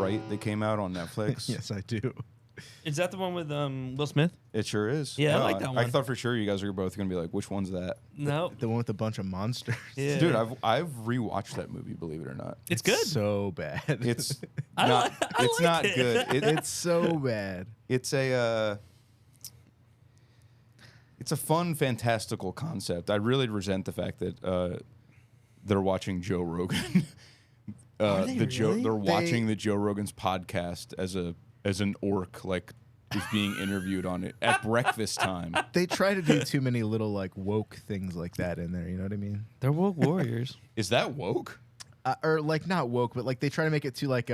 Right that came out on Netflix? Yes, I do. Is that the one with Will Smith? It sure is. Yeah, I like that I one. thought for sure you guys were both going to be like, which one's that? No. The one with a bunch of monsters. Yeah. Dude, I've rewatched that movie, believe it or not. It's good. So bad. It's I not, like it's not it. good. It's so bad. It's a fun, fantastical concept. I really resent the fact that they're watching Joe Rogan. Are they really? They're watching the Joe Rogan's podcast as an orc, like is being interviewed on it at breakfast time. They try to do too many little like woke things like that in there. You know what I mean? They're woke warriors. Is that woke? Or like not woke, but like they try to make it too like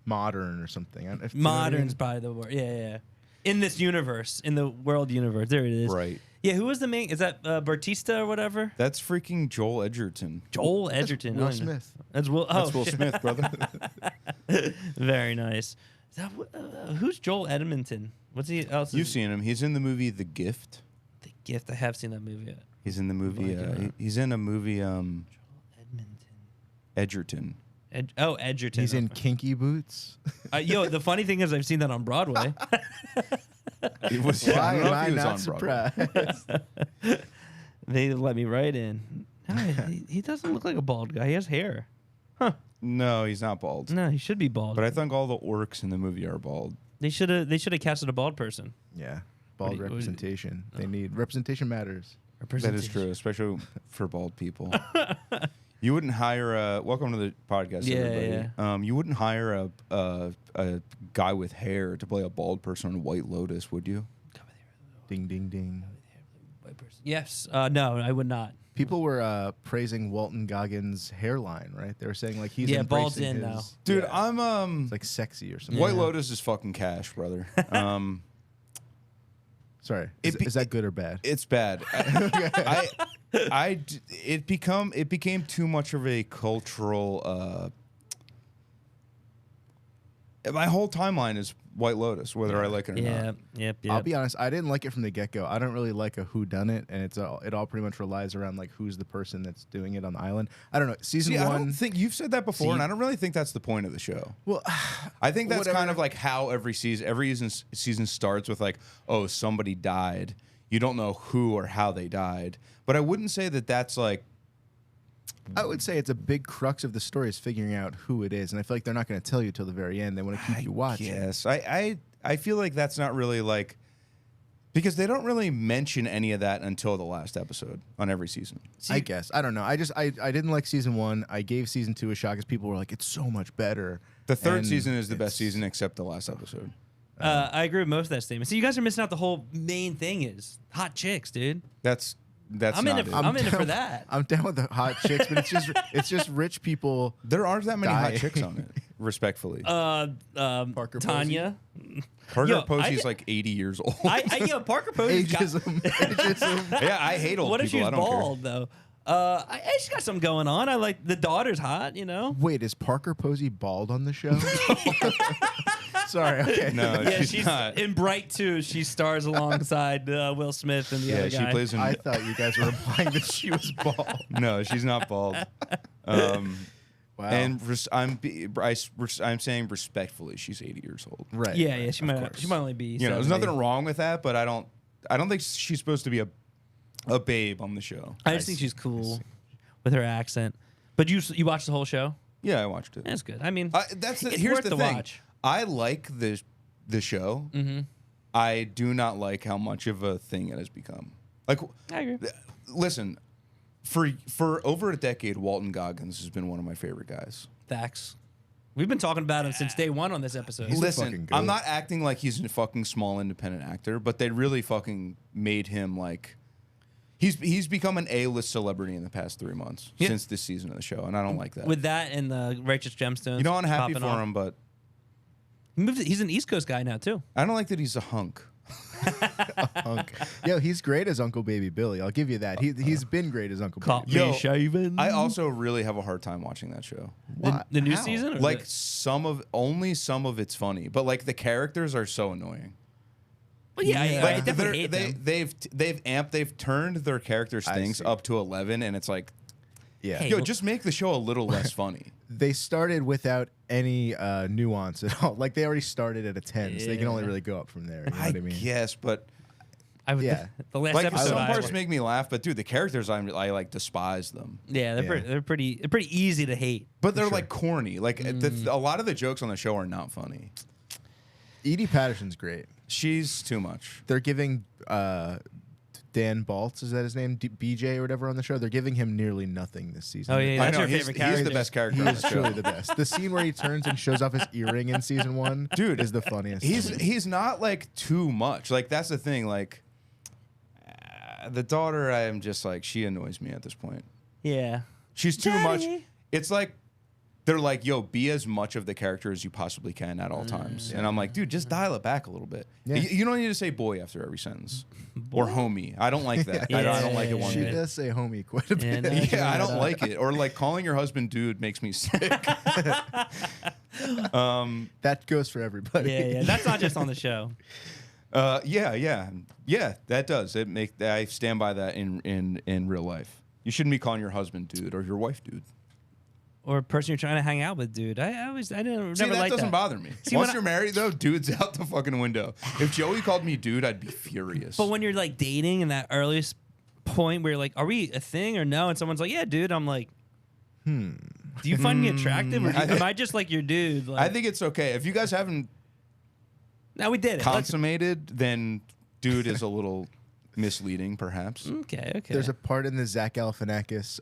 modern or something. If, you know what I Modern's mean? probably the word. Yeah. In this universe, in the world universe, there it is. Right. Yeah, who was the main? Is that Bautista or whatever? That's freaking Joel Edgerton. Joel Edgerton. Will Smith. That's Will. That's Oh, Will shit. Smith, brother. Very nice. Is that who's Joel Edmonton? What's he else? You've seen him. He's in the movie The Gift. The Gift. I have seen that movie. He's in the movie. Like, he's in a movie. Joel Edmonton. Edgerton. Edgerton. He's in Kinky Boots. Yo, the funny thing is, I've seen that on Broadway. It was. Why I don't know am if I he was not on Broadway. surprised? They let me right in. No, he doesn't look like a bald guy. He has hair. Huh? No, he's not bald. No, he should be bald. But I think all the orcs in the movie are bald. They should have casted a bald person. Yeah, bald What do you- representation. They need representation matters. That is true, especially for bald people. You wouldn't hire a. Welcome to the podcast, Yeah, everybody. You wouldn't hire a guy with hair to play a bald person on White Lotus, would you? Ding, ding, ding. White person. Yes. No, I would not. People were praising Walton Goggins' hairline, right? They were saying like he's bald's embracing in his, now. Dude, yeah, I'm it's like sexy or something. White Yeah. Lotus is fucking cash, brother. Sorry, It is that good or bad? It's bad. It became too much of a cultural. My whole timeline is White Lotus, whether I like it or not. Yep. I'll be honest, I didn't like it from the get go. I don't really like a whodunit, and it all pretty much relies around like who's the person that's doing it on the island. I don't know. Season See, one. I don't think you've said that before, and I don't really think that's the point of the show. Well, I think that's whatever. kind of like how every season starts with like, oh, somebody died. You don't know who or how they died, but I wouldn't say that that's like. I would say it's a big crux of the story is figuring out who it is, and I feel like they're not going to tell you till the very end. They want to keep you watching. Yes, I feel like that's not really like because they don't really mention any of that until the last episode on every season. I guess I don't know. I didn't like season one. I gave season two a shot because people were like, "It's so much better." The third And season is the best season except the last episode. I agree with most of that statement. So you guys are missing out. The whole main thing is hot chicks, dude. That's I'm not in it. it. I'm in it for down- that. I'm down with the hot chicks, but it's just rich people. There aren't that many hot Die. chicks on it, respectfully. Parker Tanya. Parker yo, Posey's like 80 years old. Parker Posey's got. Ageism. Yeah, I hate old What if people. she's I don't bald though? She's got something going on. I like the daughter's hot. You know. Wait, is Parker Posey bald on the show? Sorry. Okay. care. No, Yeah, she's, she's not. in Bright 2. She stars alongside Will Smith and the Yeah, other she guy. plays in. I thought you guys were implying that she was bald. No, she's not bald. Wow. And I'm saying respectfully, she's 80 years old. right. Yeah, right, yeah. She of might course. only be. You know, there's 70. nothing wrong with that, but I don't think she's supposed to be a babe on the show. I just think she's cool with her accent. But you watched the whole show? Yeah, I watched it. That's good. I mean, That's it's here's worth the the thing. watch. I like the show. Mm-hmm. I do not like how much of a thing it has become. Like, I agree. listen, for over a decade, Walton Goggins has been one of my favorite guys. Facts. We've been talking about him since day one on this episode. He's a Listen, fucking I'm goat. not acting like he's a fucking small independent actor, but they really fucking made him like. He's become an A-list celebrity in the past 3 months Yeah. since this season of the show, and I don't like that. With that and the Righteous Gemstones. You know, I'm happy popping for off. him, but He's an East Coast guy now too. I don't like that he's a hunk. Hunk. Yo, he's great as Uncle Baby Billy. I'll give you that. He's been great as Uncle Caught Baby. Yo, me shaving. I also really have a hard time watching that show. the new How? season. Or Like the, only some of it's funny, but like the characters are so annoying. well, yeah, I Like definitely hate them. they've turned their character I stinks see. up to 11, and it's like Yeah. Hey, Yo, well- just make the show a little less funny. They started without any nuance at all. Like they already started at a 10, so they can only Yeah. really go up from there. You know I what I mean? guess, but I would, Yeah. the last like episode. some I parts was- make me laugh, but dude, the characters I like despise them. yeah, they're pretty easy to hate. But they're like corny. Like a lot of the jokes on the show are not funny. Edie Patterson's great. She's too much. They're giving Dan Baltz, is that his name? BJ or whatever on the show. They're giving him nearly nothing this season. Oh, yeah, I that's know your he's, favorite he's character. the best character. He on is the show. truly the best. The scene where he turns and shows off his earring in season 1, Dude, is the funniest. He's not like too much. Like that's the thing. Like the daughter, I am just like she annoys me at this point. Yeah. She's too much. Daddy. It's like they're like, yo, be as much of the character as you possibly can at all times. And I'm like, dude, just dial it back a little bit. Yeah. You don't need to say boy after every sentence. Or homie. I don't like that. I don't like it one She bit. does say homie quite a Yeah, bit. no, Yeah, I don't like it. Or like calling your husband dude makes me sick. That goes for everybody. Yeah. That's not just on the show. Yeah, that does. I stand by that in real life. You shouldn't be calling your husband dude or your wife dude. Or a person you're trying to hang out with, dude. I never See, never that liked doesn't that. bother me. See, Once when you're married, though, dude's out the fucking window. If Joey called me dude, I'd be furious. But when you're like dating in that earliest point where you're like, are we a thing or no? And someone's like, yeah, dude. I'm like, do you find me attractive or am I just like your dude? Like, I think it's okay. If you guys haven't no, we did it. Let's- consummated, then dude is a little misleading, perhaps. okay. There's a part in the Zach Galifianakis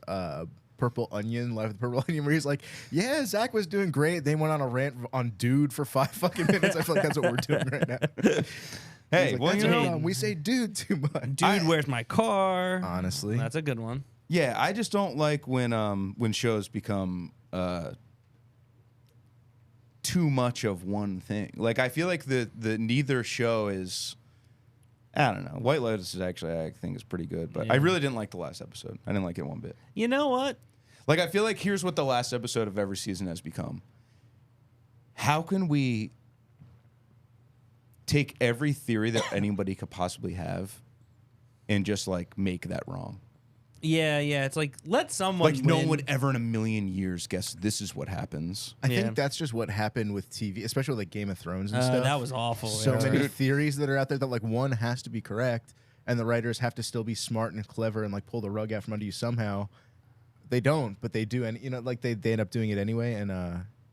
Purple Onion, Live with the Purple Onion, where he's like, yeah, Zach was doing great. They went on a rant on dude for 5 fucking minutes. I feel like that's what we're doing right now. Hey, He's like, well, that's you what know, we're on. We say dude too much. dude, where's my car? Honestly. That's a good one. yeah, I just don't like when shows become too much of one thing. Like I feel like the neither show is. I don't know. White Lotus is actually, I think, is pretty good, but I Yeah. really didn't like the last episode. I didn't like it one bit. You know what? Like, I feel like here's what the last episode of every season has become. How can we take every theory that anybody could possibly have and just, like, make that wrong? Yeah. It's like, let someone Like, no win. one would ever in a million years guess this is what happens. I Yeah. think that's just what happened with TV, especially with like Game of Thrones and stuff. That was awful. So yeah. many Dude. theories that are out there that like one has to be correct, and the writers have to still be smart and clever and like pull the rug out from under you somehow. They don't, but they do, and you know, like they end up doing it anyway, and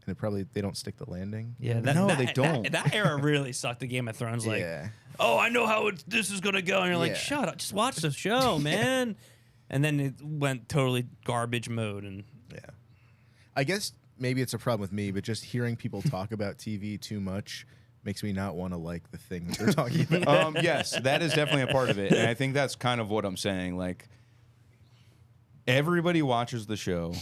it probably they don't stick the landing. Yeah, No, they don't. That era really sucked. The Game of Thrones, like, Yeah. oh, I know how this is gonna go, and you're like, Yeah. shut up, just watch the show, man. And then it went totally garbage mode, and Yeah. I guess maybe it's a problem with me, but just hearing people talk about TV too much makes me not want to like the thing that they're talking about. Yes, that is definitely a part of it. And I think that's kind of what I'm saying. Like, everybody watches the show.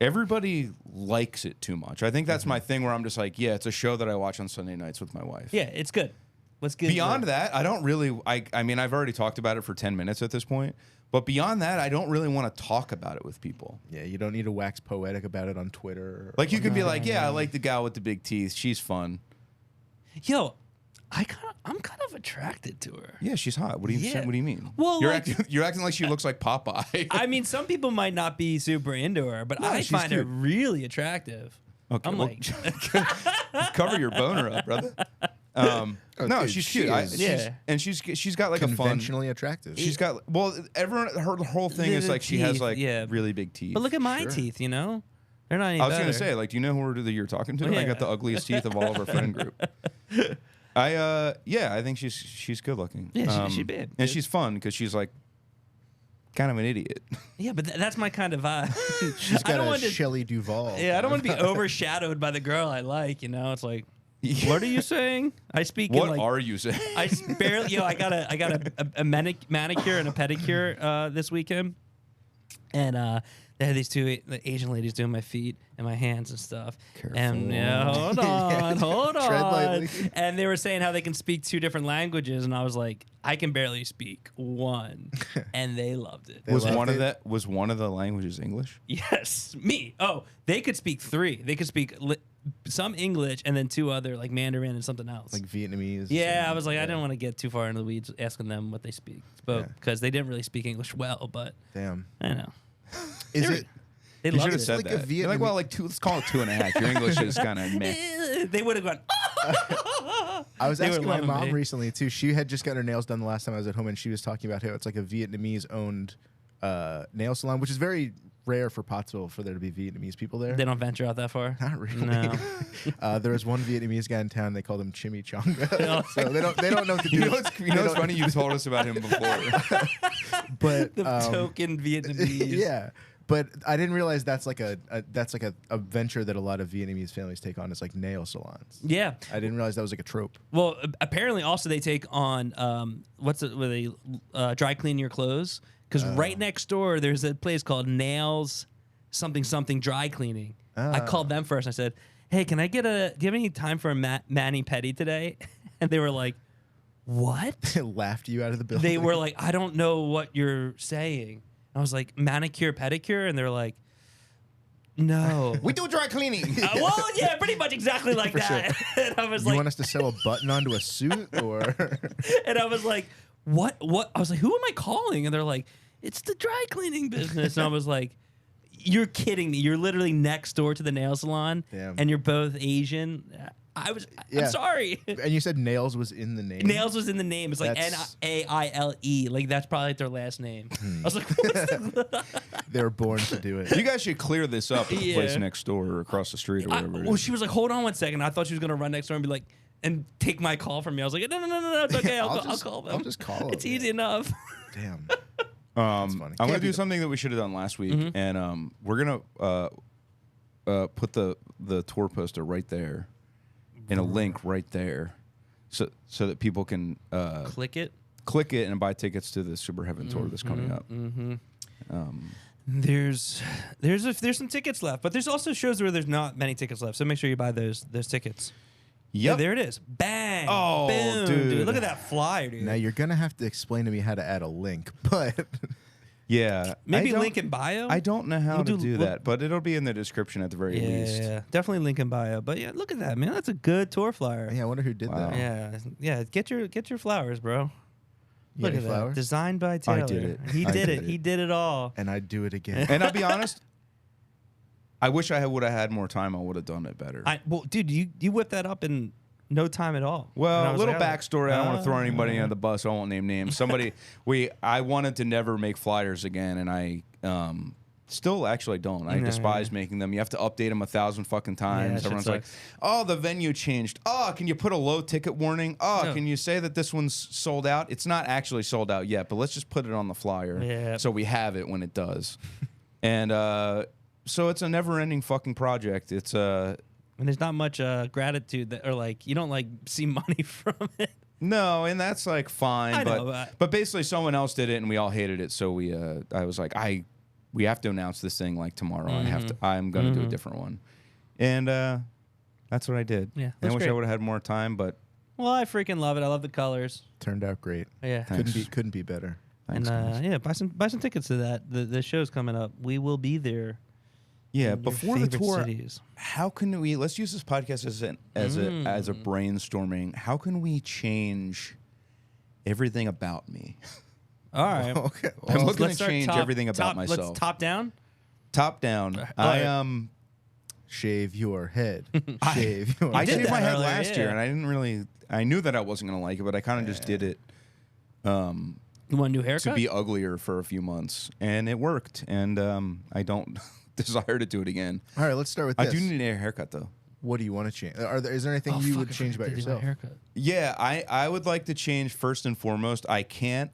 Everybody likes it too much. I think that's my thing where I'm just like, yeah, it's a show that I watch on Sunday nights with my wife. yeah, it's good. Let's get Beyond that, I don't really. I mean, I've already talked about it for 10 minutes at this point. But beyond that, I don't really want to talk about it with people. Yeah, you don't need to wax poetic about it on Twitter. Like, you could be like, yeah, I like the gal with the big teeth. She's fun. Yo, I'm kind of attracted to her. Yeah, she's hot. What do you Yeah. What do you mean? Well, you're like- acting. You're acting like she looks like Popeye. I mean, some people might not be super into her, but No, I she's find her cute. really attractive. Okay, I'm well, like, cover your boner up, brother. No, dude, she's she cute. is. Yeah. She's got like a fun. Conventionally attractive. She's got everyone. Her whole thing is The like she has teeth, like yeah. really big teeth. but look at my Sure. teeth, you know, they're not any I was better. gonna say, like, do you know who you're talking to? Yeah. I got the ugliest teeth of all of our friend group. I think she's good looking. Yeah, she babe, and dude. she's fun because she's like kind of an idiot. Yeah, but that's my kind of vibe. She's I got don't a want to. Shelley Duvall. Yeah, I don't want to be overshadowed by the girl I like. You know, it's like, what are you saying? I speak. What in like, are you saying? I barely. Yo, I got a manicure and a pedicure this weekend, and they had these two Asian ladies doing my feet and my hands and stuff. And hold on, hold Tread on. lightly. And they were saying how they can speak 2 different languages, and I was like, I can barely speak one, and they loved it. was loved one it. was one of the languages English? Yes, me. Oh, they could speak 3. They could speak some English and then 2 other, like Mandarin and something else. Like Vietnamese. Yeah, and- I was like, I didn't want to get too far into the weeds asking them what they spoke Yeah. because they didn't really speak English well, but Damn. I know. Is it? They You loved should have it. said Like a that. You're like, well, like let's call it 2.5. Your English is kind of meh. They would have gone. I was They were asking my loving mom me. recently too. She had just got her nails done the last time I was at home, and she was talking about how it's like a Vietnamese-owned nail salon, which is very rare for Pottsville for there to be Vietnamese people there. They don't venture out that far. Not really. No. There was one Vietnamese guy in town. They called him Chimichanga. So they don't know what to do. You know what's funny? You told us about him before. But The token Vietnamese. yeah. But I didn't realize that's like a venture that a lot of Vietnamese families take on. Is like nail salons. Yeah. I didn't realize that was like a trope. Well, apparently also they take on where they dry clean your clothes, because right next door there's a place called Nails something dry cleaning. I called them first. I said, "Hey, can I do you have any time for a mani pedi today?" And they were like, "What?" Laughed you out of the building. They were like, "I don't know what you're saying." I was like, "Manicure, pedicure," and they're like, "No." We do dry cleaning. Well, yeah, pretty much exactly like For that. And I was You like, want us to sew a button onto a suit, or and I was like, what? I was like, who am I calling? And they're like, it's the dry cleaning business. And I was like, you're kidding me. You're literally next door to the nail salon, Damn. and you're both Asian. I'm sorry. and you said nails was in the name. Nails was in the name. It's like That's- Naile. Like that's probably like their last name. I was like, what's They were born to do it. You guys should clear this up at the place Yeah. next door or across the street or whatever. it well, is. she was like, hold on 1 second. I thought she was gonna run next door and be like, and take my call from me. I was like, no, it's okay. I'll call them. I'll just call them. It's easy enough. Damn. I'm funny. gonna Can't be do something that we should have done last week, and we're gonna put the tour poster right there, and a link right there, so that people can Click it. click it and buy tickets to the SUPERHEAVEN tour that's coming up. There's some tickets left, but there's also shows where there's not many tickets left. So make sure you buy those tickets. Yeah, Yep. there it is. Bang. Oh, boom, dude. Look at that flyer, dude. Now you're gonna have to explain to me how to add a link, but Yeah. Maybe I don't- link in bio. I don't know how We'll to do- do we'll- that, but it'll be in the description at the very least. Yeah, definitely link in bio. But yeah, look at that, man. That's a good tour flyer. yeah, I wonder who did Wow. that. Yeah. Get your flowers, bro. You Look got at any that. flowers? Designed by Taylor. I did it. He I did did it. it. He did it all. And I'd do it again. And I'll be honest, I wish I would have had more time. I would have done it better. Well, dude, you whipped that up in no time at all. And Well, I a was little like, backstory. I don't want to throw anybody under the bus. I won't name names. I wanted to never make flyers again, and I still actually don't. I despise making them. You have to update them 1,000 fucking times. shit Everyone's like, sucks. "Oh, the venue changed. Oh, can you put a low ticket warning? Oh, No. can you say that this one's sold out? It's not actually sold out yet, but let's just put it on the flyer Yeah. so we have it when it does." And so it's a never-ending fucking project. It's And there's not much gratitude that, or like, you don't like see money from it. No, and that's like fine, I but know, but basically someone else did it and we all hated it, so I was like, we have to announce this thing like tomorrow. I'm gonna do a different one, and that's what I did. Yeah, and I that's wish I great. would have had more time, but Well, I freaking love it. I love the colors. Turned out great. Yeah. Thanks. Couldn't be better. thanks, And guys. yeah, buy some tickets to that. The show's coming up. We will be there. Yeah, in your before the favorite tour, cities. how can we? Let's use this podcast as a brainstorming. How can we change everything about me? All right. Okay. I'm Well, looking let's to start change everything about myself. Let's top down. Top down. right. shave your head. Shave your I did shaved that my head earlier, last year, yeah. and I didn't really. I knew that I wasn't gonna like it, but I kind of just did it You want a new haircut? to be uglier for a few months, and it worked. And I don't desire to do it again. All right, let's start with I this. do need a haircut though. What do you want to change? Is there anything Oh, you fuck, would I change forgot about to do my yourself? haircut. Yeah, I would like to change first and foremost. I can't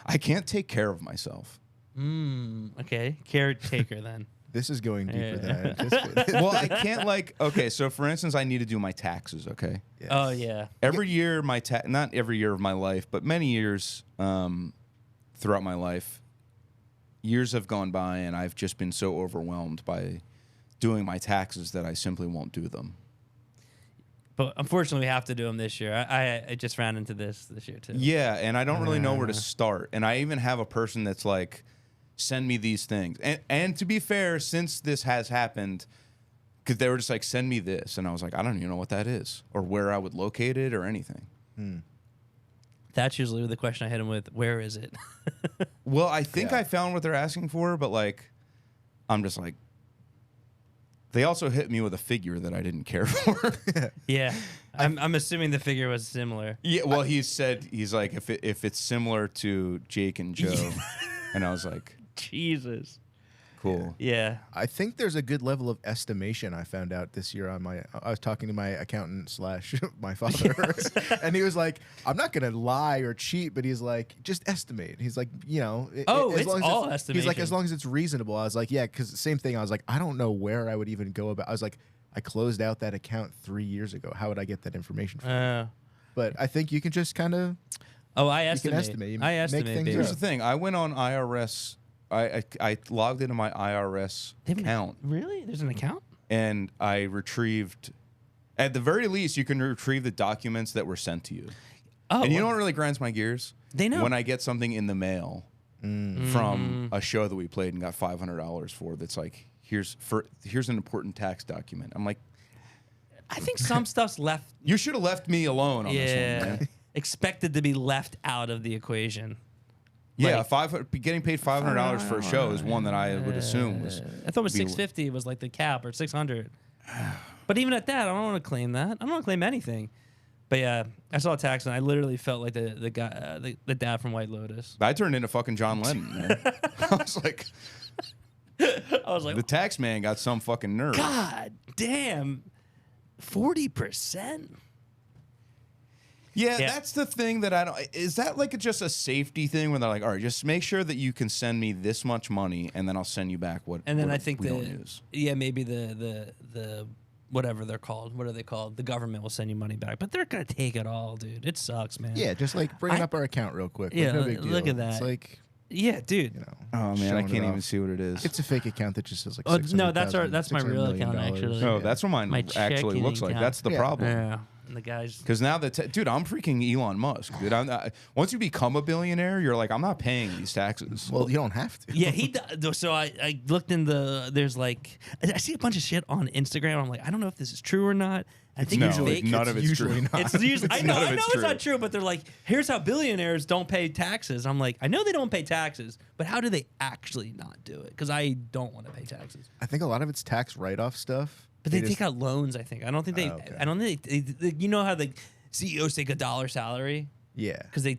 I can't take care of myself. Okay. Caretaker then. This is going deeper than I Yeah. anticipated. Well, I can't okay. So for instance, I need to do my taxes. Okay. Yes. Oh yeah. Every year, not every year of my life, but many years throughout my life, years have gone by, and I've just been so overwhelmed by doing my taxes that I simply won't do them. But unfortunately, we have to do them this year. I just ran into this year too. Yeah, and I don't really know where to start. And I even have a person that's like, send me these things. And to be fair, since this has happened, because they were just like, send me this. And I was like, I don't even know what that is or where I would locate it or anything. That's usually the question I hit him with. Where is it? Well, I think I found what they're asking for, but like, I'm just like, they also hit me with a figure that I didn't care for. Yeah, I'm assuming the figure was similar. Yeah, well, he's like, if it's similar to Jake and Joe, and I was like, Jesus. cool. Yeah. I think there's a good level of estimation I found out this year on I was talking to my accountant / my father, and he was like, I'm not going to lie or cheat, but he's like, just estimate. He's like, you know. It's all estimation. He's like, as long as it's reasonable. I was like, yeah, because same thing. I was like, I don't know where I would even go about. I was like, I closed out that account 3 years ago. How would I get that information from? But I think you can just kind of. Oh, I estimate. I Make estimate. things Baby. Here's the thing. I went on IRS. I logged into my IRS account. Really? There's an account? And I retrieved, at the very least, you can retrieve the documents that were sent to you. Oh, and you know what really grinds my gears? They know. When I get something in the mail from a show that we played and got $500 for, that's like, here's an important tax document. I'm like, I think some stuff's left. you should have left me alone on this one, man. Expected to be left out of the equation. Yeah, Like, getting paid $500 for a show is one that I would assume was. I thought it was $650 was like the cap, or $600. But even at that, I don't want to claim that. I don't want to claim anything. But yeah, I saw a tax and I literally felt like the guy, the dad from White Lotus. I turned into fucking John Lennon, man. I was like, the tax man got some fucking nerve. God damn, 40%. Yeah, that's the thing that I don't. Is that like just a safety thing when they're like, all right, just make sure that you can send me this much money, and then I'll send you back what. And then what I think we don't use. Yeah, maybe the whatever they're called. What are they called? The government will send you money back, but they're gonna take it all, dude. It sucks, man. Yeah, just like bring up our account real quick. Yeah, no big deal. look at that. It's like, yeah, dude. you know, Oh man, I showing can't it even off. see what it is. It's a fake account that just says like. Oh, no, 600,000, that's my real $600 account, million. actually. Oh, Yeah. that's what mine My actually checking looks like. account. That's the Yeah. problem. Yeah, and the guys. Because now dude, I'm freaking Elon Musk, dude. Once you become a billionaire, you're like, I'm not paying these taxes. Well, you don't have to. Yeah, so I looked in there's like I see a bunch of shit on Instagram. I'm like, I don't know if this is true or not. I think No, it's fake. none of it's usually true. not. It's usually, I know none of it's it's not true, but they're like, here's how billionaires don't pay taxes. I'm like, I know they don't pay taxes, but how do they actually not do it? Because I don't want to pay taxes. I think a lot of it's tax write-off stuff. But they take out loans. I think. I don't think they. Oh, okay. I don't think they, you know how the CEOs take $1 salary Yeah. because they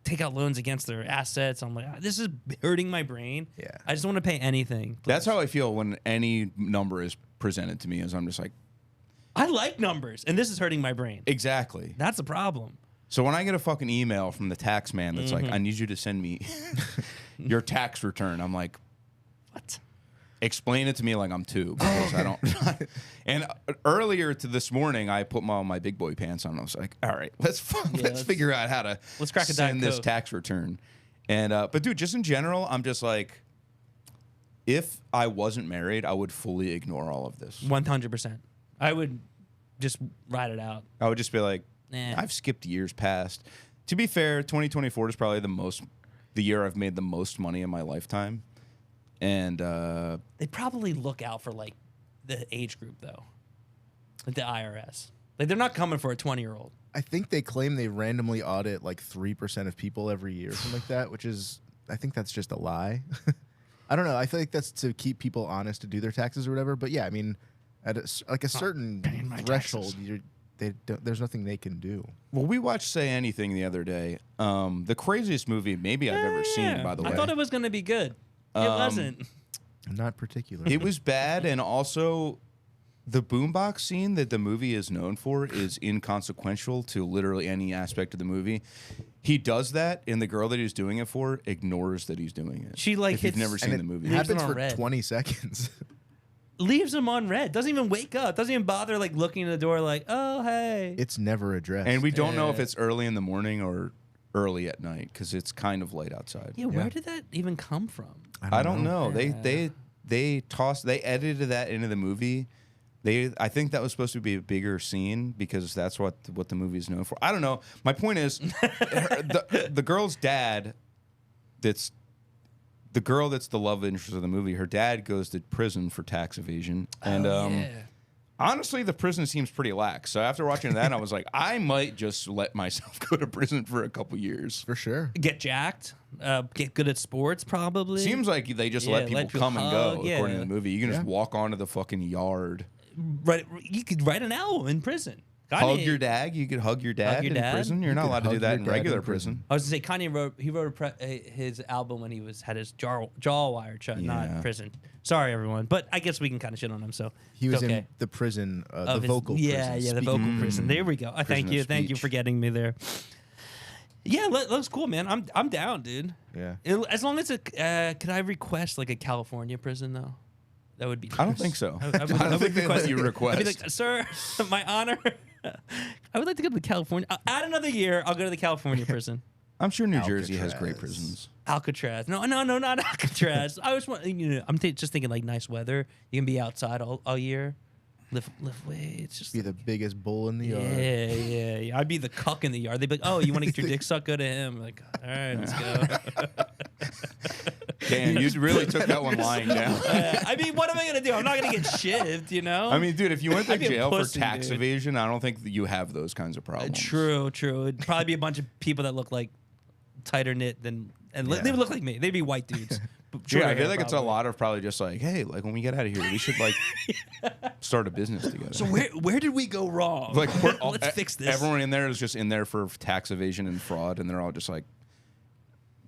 take out loans against their assets. I'm like, this is hurting my brain. Yeah. I just don't want to pay anything. That's how I feel when any number is presented to me. Is I'm just like, I like numbers, and this is hurting my brain. exactly. That's the problem. So when I get a fucking email from the tax man that's like, I need you to send me your tax return, I'm like, What? explain it to me like I'm two because I don't. And earlier to this morning, I put my big boy pants on. I was like, all right, let's figure out how to crack a Diet send this Coke. tax return. And but dude, just in general, I'm just like, if I wasn't married, I would fully ignore all of this. 100%. I would just ride it out. I would just be like, Nah. I've skipped years past. To be fair, 2024 is probably the year I've made the most money in my lifetime. And They probably look out for like the age group though, like the IRS. Like they're not coming for a 20-year-old. I think they claim they randomly audit like 3% of people every year, something like that, which is, I think that's just a lie. I don't know. I feel like that's to keep people honest to do their taxes or whatever. But yeah, I mean, at a certain threshold, there's nothing they can do. well, we watched Say Anything the other day. The craziest movie maybe I've ever seen, by the way. I thought it was going to be good. It wasn't. Not particular. It was bad, and also the boombox scene that the movie is known for is inconsequential to literally any aspect of the movie. He does that, and the girl that he's doing it for ignores that he's doing it. She, like, if you've hits- never seen and the it movie. Leaves happens them on for red. 20 seconds. Leaves him on red. Doesn't even wake up. Doesn't even bother like looking at the door like, oh, hey. It's never addressed. And we don't know if Yeah. it's early in the morning or early at night because it's kind of late outside. Yeah, where did that even come from? I don't know. Yeah. They edited that into the movie. I think that was supposed to be a bigger scene because that's what the movie is known for. I don't know. My point is, the girl's dad, that's the girl that's the love interest of the movie. Her dad goes to prison for tax evasion, and Yeah. Honestly, the prison seems pretty lax. So after watching that, I was like, I might just let myself go to prison for a couple years. For sure. Get jacked, get good at sports, probably. Seems like they just let people come and go, according to the movie. You can just walk onto the fucking yard. Right, you could write an album in prison. Hug your dad. You could hug your dad in prison. You're not allowed to do that in regular prison. I was gonna say Kanye wrote his album when he had his jaw wired shut, not in prison. Sorry, everyone, but I guess we can kind of shit on him. So he was okay. in the prison, the vocal prison. Yeah, the vocal prison. There we go. Thank you for getting me there. Yeah, that looks cool, man. I'm down, dude. Yeah. As long as could I request like a California prison though? That would be nice. I don't think so. I don't think they let you request. I'd be like, sir, my honor. I would like to go to California. Add another year. I'll go to the California prison. I'm sure New Jersey has great prisons. Alcatraz. No, not Alcatraz. I was, I'm just thinking like nice weather. You can be outside all year. Lift weights. Just be the biggest bull in the yard. Yeah. I'd be the cuck in the yard. They'd be like, oh, you want to get your dick sucked? Go to him. Like, all right, let's go. Damn, you really took that one lying down. I mean, what am I going to do? I'm not going to get shivved, you know? I mean, dude, if you went to jail pussy, for tax evasion, I don't think that you have those kinds of problems. True. It'd probably be a bunch of people that look like tighter knit they would look like me. They'd be white dudes. Yeah, I feel like it's a lot of probably just like, hey, like when we get out of here, we should like start a business together. So where did we go wrong? Like let's fix this. Everyone in there is just in there for tax evasion and fraud, and they're all just like,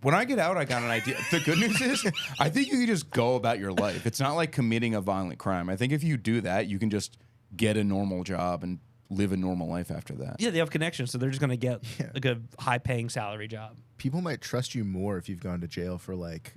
when I get out, I got an idea. The good news is, I think you can just go about your life. It's not like committing a violent crime. I think if you do that, you can just get a normal job and live a normal life after that. Yeah, they have connections, so they're just going to get like a high-paying salary job. People might trust you more if you've gone to jail for like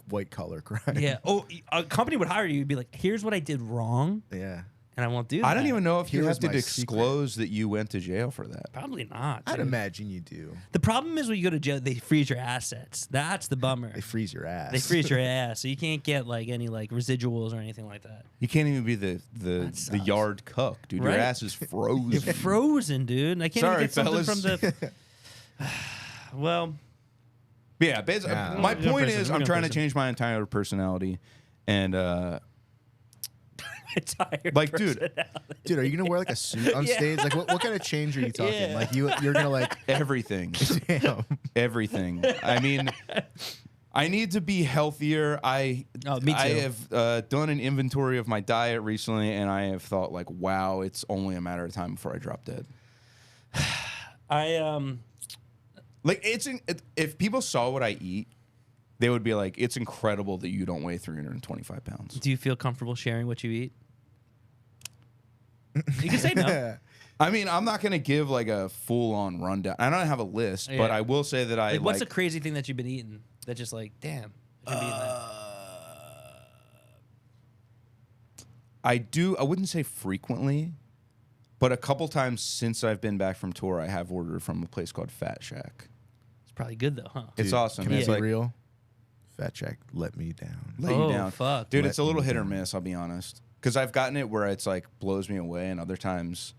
white-collar crime. Yeah. Oh, a company would hire you. You'd be like, here's what I did wrong. Yeah. And I won't do that. I don't even know if you have to my disclose that you went to jail for that. Probably not. I'd imagine you do. The problem is when you go to jail, they freeze your assets. That's the bummer. They freeze your ass. They freeze your ass, so you can't get like any like residuals or anything like that. You can't even be the yard cuck, dude. Right? Your ass is frozen. You're frozen, dude. I can't Sorry, even get something fellas. from the. Well. Yeah, basically, my point is, I'm trying to change my entire personality, and like, dude, are you gonna wear like a suit on stage? Like, what kind of change are you talking? Yeah. Like, you're gonna like everything, damn. everything. I mean, I need to be healthier. Me too. I have done an inventory of my diet recently, and I have thought like, wow, it's only a matter of time before I drop dead. Like if people saw what I eat, they would be like, it's incredible that you don't weigh 325 pounds. Do you feel comfortable sharing what you eat? You can say no. I mean, I'm not going to give like a full-on rundown. I don't have a list, but I will say that I what's a crazy thing that you've been eating that just like, damn, I should be eating that? I wouldn't say frequently, but a couple times since I've been back from tour, I have ordered from a place called Fat Shack. It's probably good though, huh? It's awesome. Can I It's be like, real? Fat Shack let me down. Let you down. Fuck. Dude, it's a little hit or miss, I'll be honest. Because I've gotten it where it's like blows me away, and other times,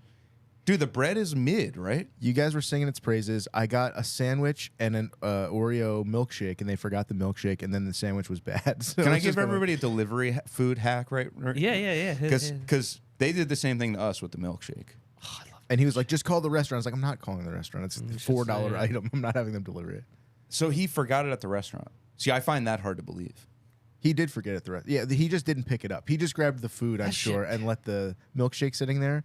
dude, the bread is mid, right? You guys were singing its praises. I got a sandwich and an Oreo milkshake, and they forgot the milkshake, and then the sandwich was bad. So Can I give everybody a delivery food hack, right? Yeah. Because they did the same thing to us with the milkshake. Oh, I love And he was like, just call the restaurant. I was like, I'm not calling the restaurant. It's a $4 item. I'm not having them deliver it. So he forgot it at the restaurant. See, I find that hard to believe. He did forget it. Yeah, he just didn't pick it up. He just grabbed the food, I'm sure, and let the milkshake sitting there.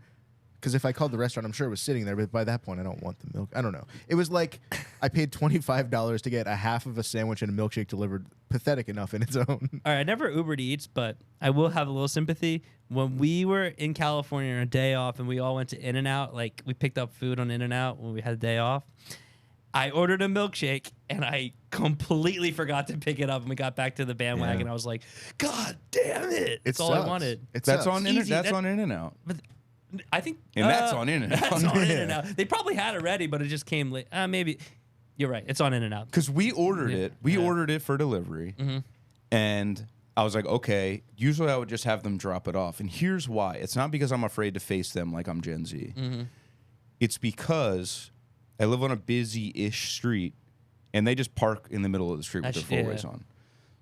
Because if I called the restaurant, I'm sure it was sitting there. But by that point, I don't want the milk. I don't know. It was like I paid $25 to get a half of a sandwich and a milkshake delivered. Pathetic enough in its own. All right, I never Ubered Eats, but I will have a little sympathy. When we were in California on a day off and we all went to In-N-Out, like we picked up food on In-N-Out when we had a day off, I ordered a milkshake and I completely forgot to pick it up. And we got back to the bandwagon. Yeah. I was like, God damn it. That's all sucks. I wanted. That's on Easy. that's on In-N-Out. But I think And that's on In-N-Out. That's on In-N-Out. They probably had it ready, but it just came late. Maybe you're right. It's on In-N-Out. Because we ordered it. We ordered it for delivery. And I was like, okay, usually I would just have them drop it off. And here's why. It's not because I'm afraid to face them like I'm Gen Z. It's because I live on a busy-ish street, and they just park in the middle of the street with their four-ways on.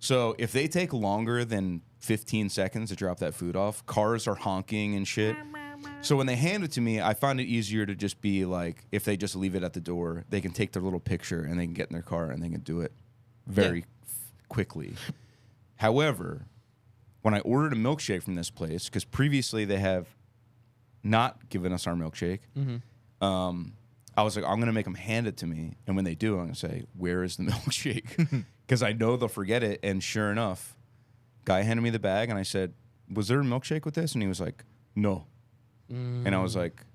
So if they take longer than 15 seconds to drop that food off, cars are honking and shit. So when they hand it to me, I find it easier to just be like, if they just leave it at the door, they can take their little picture and they can get in their car and they can do it very quickly. However, when I ordered a milkshake from this place, because previously they have not given us our milkshake, I was like, I'm going to make them hand it to me. And when they do, I'm going to say, where is the milkshake? Because I know they'll forget it. And sure enough, guy handed me the bag and I said, was there a milkshake with this? And he was like, no. And I was like,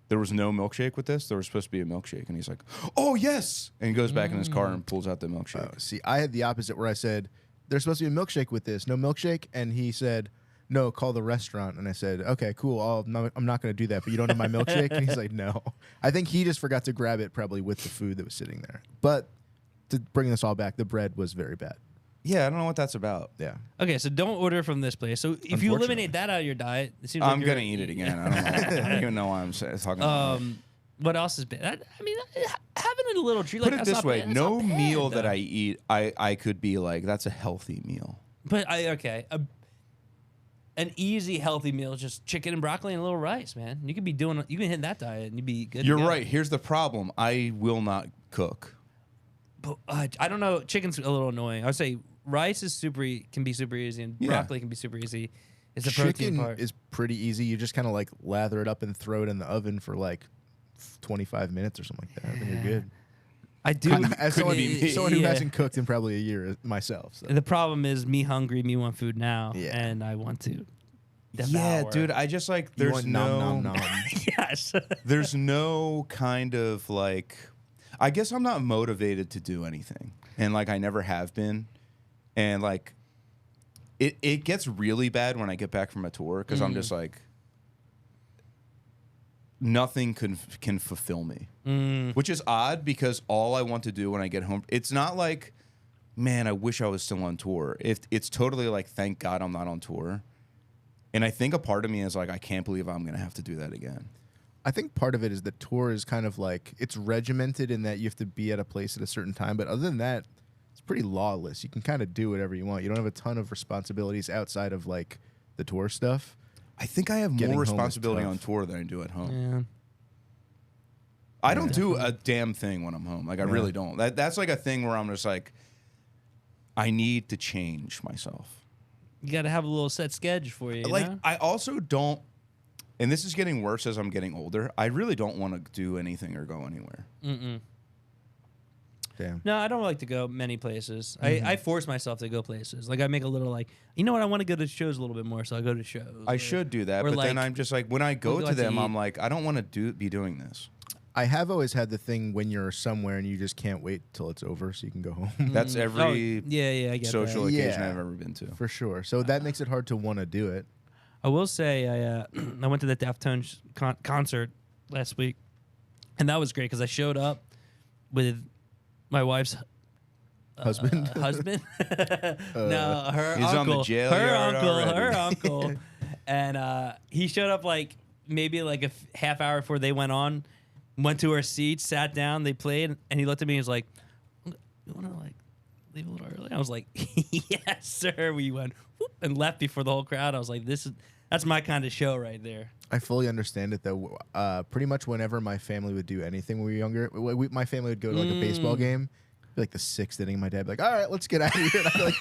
there was no milkshake with this? There was supposed to be a milkshake. And he's like, oh, yes. And he goes back in his car and pulls out the milkshake. See, I had the opposite where I said, there's supposed to be a milkshake with this. No milkshake? And he said, no, call the restaurant. And I said, okay, cool. I'm not going to do that, but you don't have my milkshake? And he's like, no. I think he just forgot to grab it probably with the food that was sitting there. But to bring this all back, the bread was very bad. Yeah, I don't know what that's about. Yeah. Okay, so don't order from this place. So if you eliminate that out of your diet, it seems like I'm going to eat it again. I don't know. I don't even know why I'm talking about it. What else has been? I mean, having a little treat Put like it that's this not way. bad. No That's not meal bad, that though. I eat, I could be like, that's a healthy meal. But an easy healthy meal is just chicken and broccoli and a little rice, man. You can hit that diet and you'd be good. You're to go. right. Here's the problem. I will not cook. But I don't know. Chicken's a little annoying. I would say rice is can be super easy, and broccoli can be super easy. It's the protein Chicken part. is pretty easy. You just kind of like lather it up and throw it in the oven for like 25 minutes or something like that. And you're good. I do. As someone who hasn't cooked in probably a year myself. So. The problem is me hungry, me want food now, Yeah. and I want to. Yeah, devour. dude. I just like You there's want no nom. Yes. there's no kind of like. I guess I'm not motivated to do anything, and like I never have been, and like it gets really bad when I get back from a tour because I'm just like nothing can fulfill me, which is odd because all I want to do when I get home, it's not like, man, I wish I was still on tour. It's totally like, thank God I'm not on tour, and I think a part of me is like, I can't believe I'm gonna have to do that again. I think part of it is the tour is kind of like, it's regimented in that you have to be at a place at a certain time. But other than that, it's pretty lawless. You can kind of do whatever you want. You don't have a ton of responsibilities outside of like the tour stuff. I think I have Getting more home is responsibility tough. on tour than I do at home. Yeah. I don't do a damn thing when I'm home. Like, I really don't. That's like a thing where I'm just like, I need to change myself. You got to have a little set schedule for you. Like, know? I also don't, and this is getting worse as I'm getting older, I really don't want to do anything or go anywhere. Damn. No, I don't like to go many places. I force myself to go places. Like I make a little like, you know what? I want to go to shows a little bit more, so I go to shows. I should do that, or but then like- I'm just like, when I go we to like to them, eat. I'm like, I don't want to be doing this. I have always had the thing when you're somewhere and you just can't wait till it's over so you can go home. That's every Oh, yeah, I get social that. occasion Yeah. I've ever been to. For sure. So that makes it hard to want to do it. I will say I I went to the Deftones concert last week, and that was great because I showed up with my wife's Husband? husband. No, her He's on the uncle. jail Her yard uncle. already. Her uncle. And he showed up like maybe like a half hour before they went on. Went to our seats, sat down, they played, and he looked at me and was like, "You want to like leave a little early?" I was like, "Yes, sir." We went whoop, and left before the whole crowd. I was like, that's my kind of show right there." I fully understand it though. Pretty much whenever my family would do anything when we were younger, my family would go to like a baseball game. Be like the sixth inning, my dad would be like, "All right, let's get out of here." And I'd be like,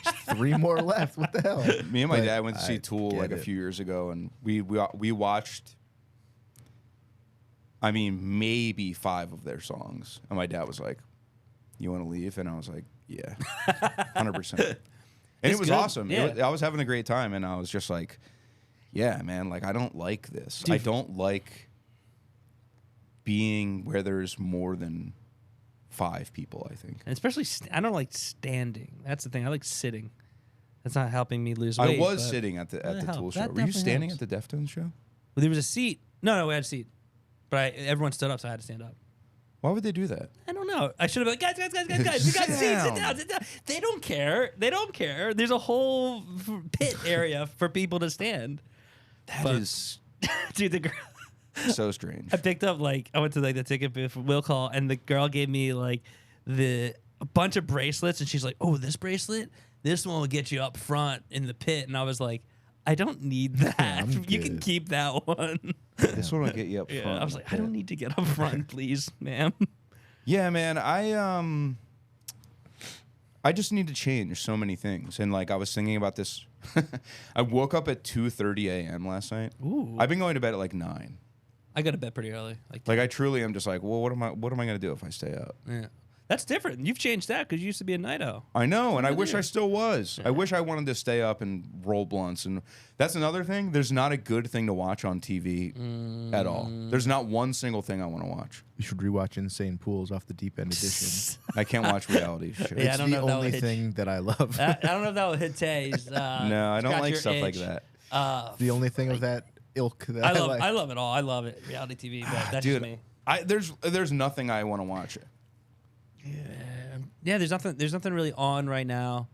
"Just 3 more left. What the hell?" Me and my But dad went to see I Tool get like a it. few years ago, and we watched, I mean, maybe 5 of their songs. And my dad was like, "You want to leave?" And I was like, "Yeah, 100%." And It's it was good. awesome. Yeah. I was having a great time, and I was just like, "Yeah, man, like I don't like this. I don't like being where there's more than 5 people." I think And especially, I don't like standing. That's the thing. I like sitting. That's not helping me lose I weight. was but- sitting at the That Tool helps. show. That Were you definitely standing helps. at the Deftones show? Well, there was a seat. No, we had a seat. But everyone stood up, so I had to stand up. Why would they do that? I don't know. I should have been like, guys, we got seats. Sit down. They don't care. There's a whole pit area for people to stand. That is Dude, the girl. so strange. I picked up I went to the ticket booth for Will Call, and the girl gave me a bunch of bracelets, and she's like, "Oh, this bracelet This one will get you up front in the pit. And I was like, I don't need that. You can keep that one. This one will get you up front. I was like, I don't need to get up front, please, ma'am. Yeah, man. I just need to change so many things. And like I was thinking about this. I woke up at 2:30 a.m. last night. Ooh. I've been going to bed at like 9. I go to bed pretty early. Like I truly am just like, well, what am I going to do if I stay up? Yeah. That's different. You've changed that because you used to be a night owl. I know, and I wish I still was. I wish I wanted to stay up and roll blunts. And that's another thing. There's not a good thing to watch on TV at all. There's not one single thing I want to watch. You should rewatch Insane Pools off the Deep End edition. I can't watch reality shit. Yeah, It's the only thing that I love. I don't know if that will hit Taze. No, I don't like stuff like that. The only thing of that ilk that I like. I love it all. I love it. Reality TV, but that's just me. There's nothing I want to watch. Yeah, there's nothing really on right now.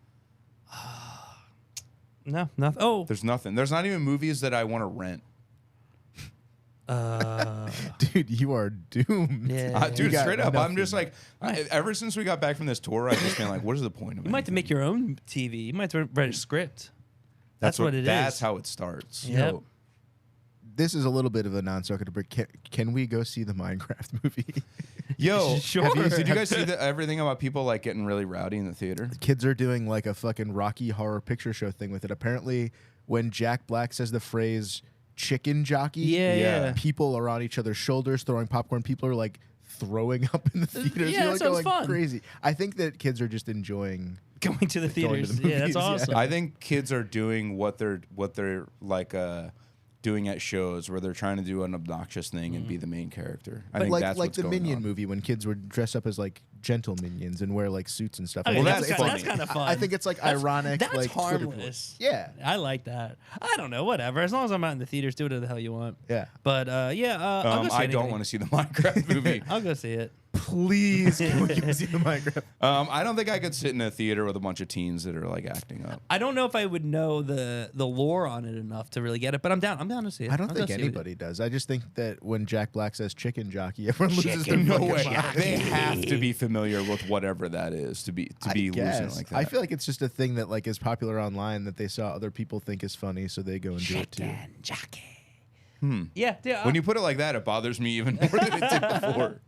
No, nothing. Oh, There's nothing. There's not even movies that I want to rent. Dude, you are doomed. Yeah. Dude, got straight up, I'm just nothing. like, ever since we got back from this tour, I've just been like, what is the point of it? you might have to make your own TV. You might have to write a script. That's what it is. That's how it starts. Yep. Yo, this is a little bit of a non-starter, but can we go see the Minecraft movie? Yo, Sure. did you guys see everything about people like getting really rowdy in the theater? Kids are doing like a fucking Rocky Horror Picture Show thing with it. Apparently, when Jack Black says the phrase "chicken jockey," Yeah. people are on each other's shoulders throwing popcorn. People are like throwing up in the theaters. Yeah, You're, that sounds going fun. crazy. I think that kids are just enjoying. Going to the Going to theaters. the Yeah, that's movies, yeah. awesome. I think kids are doing what they're like doing at shows where they're trying to do an obnoxious thing and be the main character. I think that's like what's the going Minion on. movie when kids would dress up as like gentle minions and wear like suits and stuff. Okay, I think that's it's funny. That's kind of fun. I think it's like ironic. That's like Twitter harmless. play. Yeah, I like that. I don't know, whatever. As long as I'm out in the theaters, do whatever the hell you want. yeah. But I'll go see I don't want to see the Minecraft movie. I'll go see it. Please, can we go see the Minecraft? I don't think I could sit in a theater with a bunch of teens that are like acting up. I don't know if I would know the lore on it enough to really get it, but I'm down. I'm down to see it. I don't I'll go think see it. anybody does. I just think that when Jack Black says chicken jockey, everyone loses their No fucking way. mind. They have to be familiar with whatever that is to be I losing guess. like that. I feel like it's just a thing that like is popular online that they saw other people think is funny, so they go and do it too. Chicken jockey. Yeah. When you put it like that, it bothers me even more than it did before.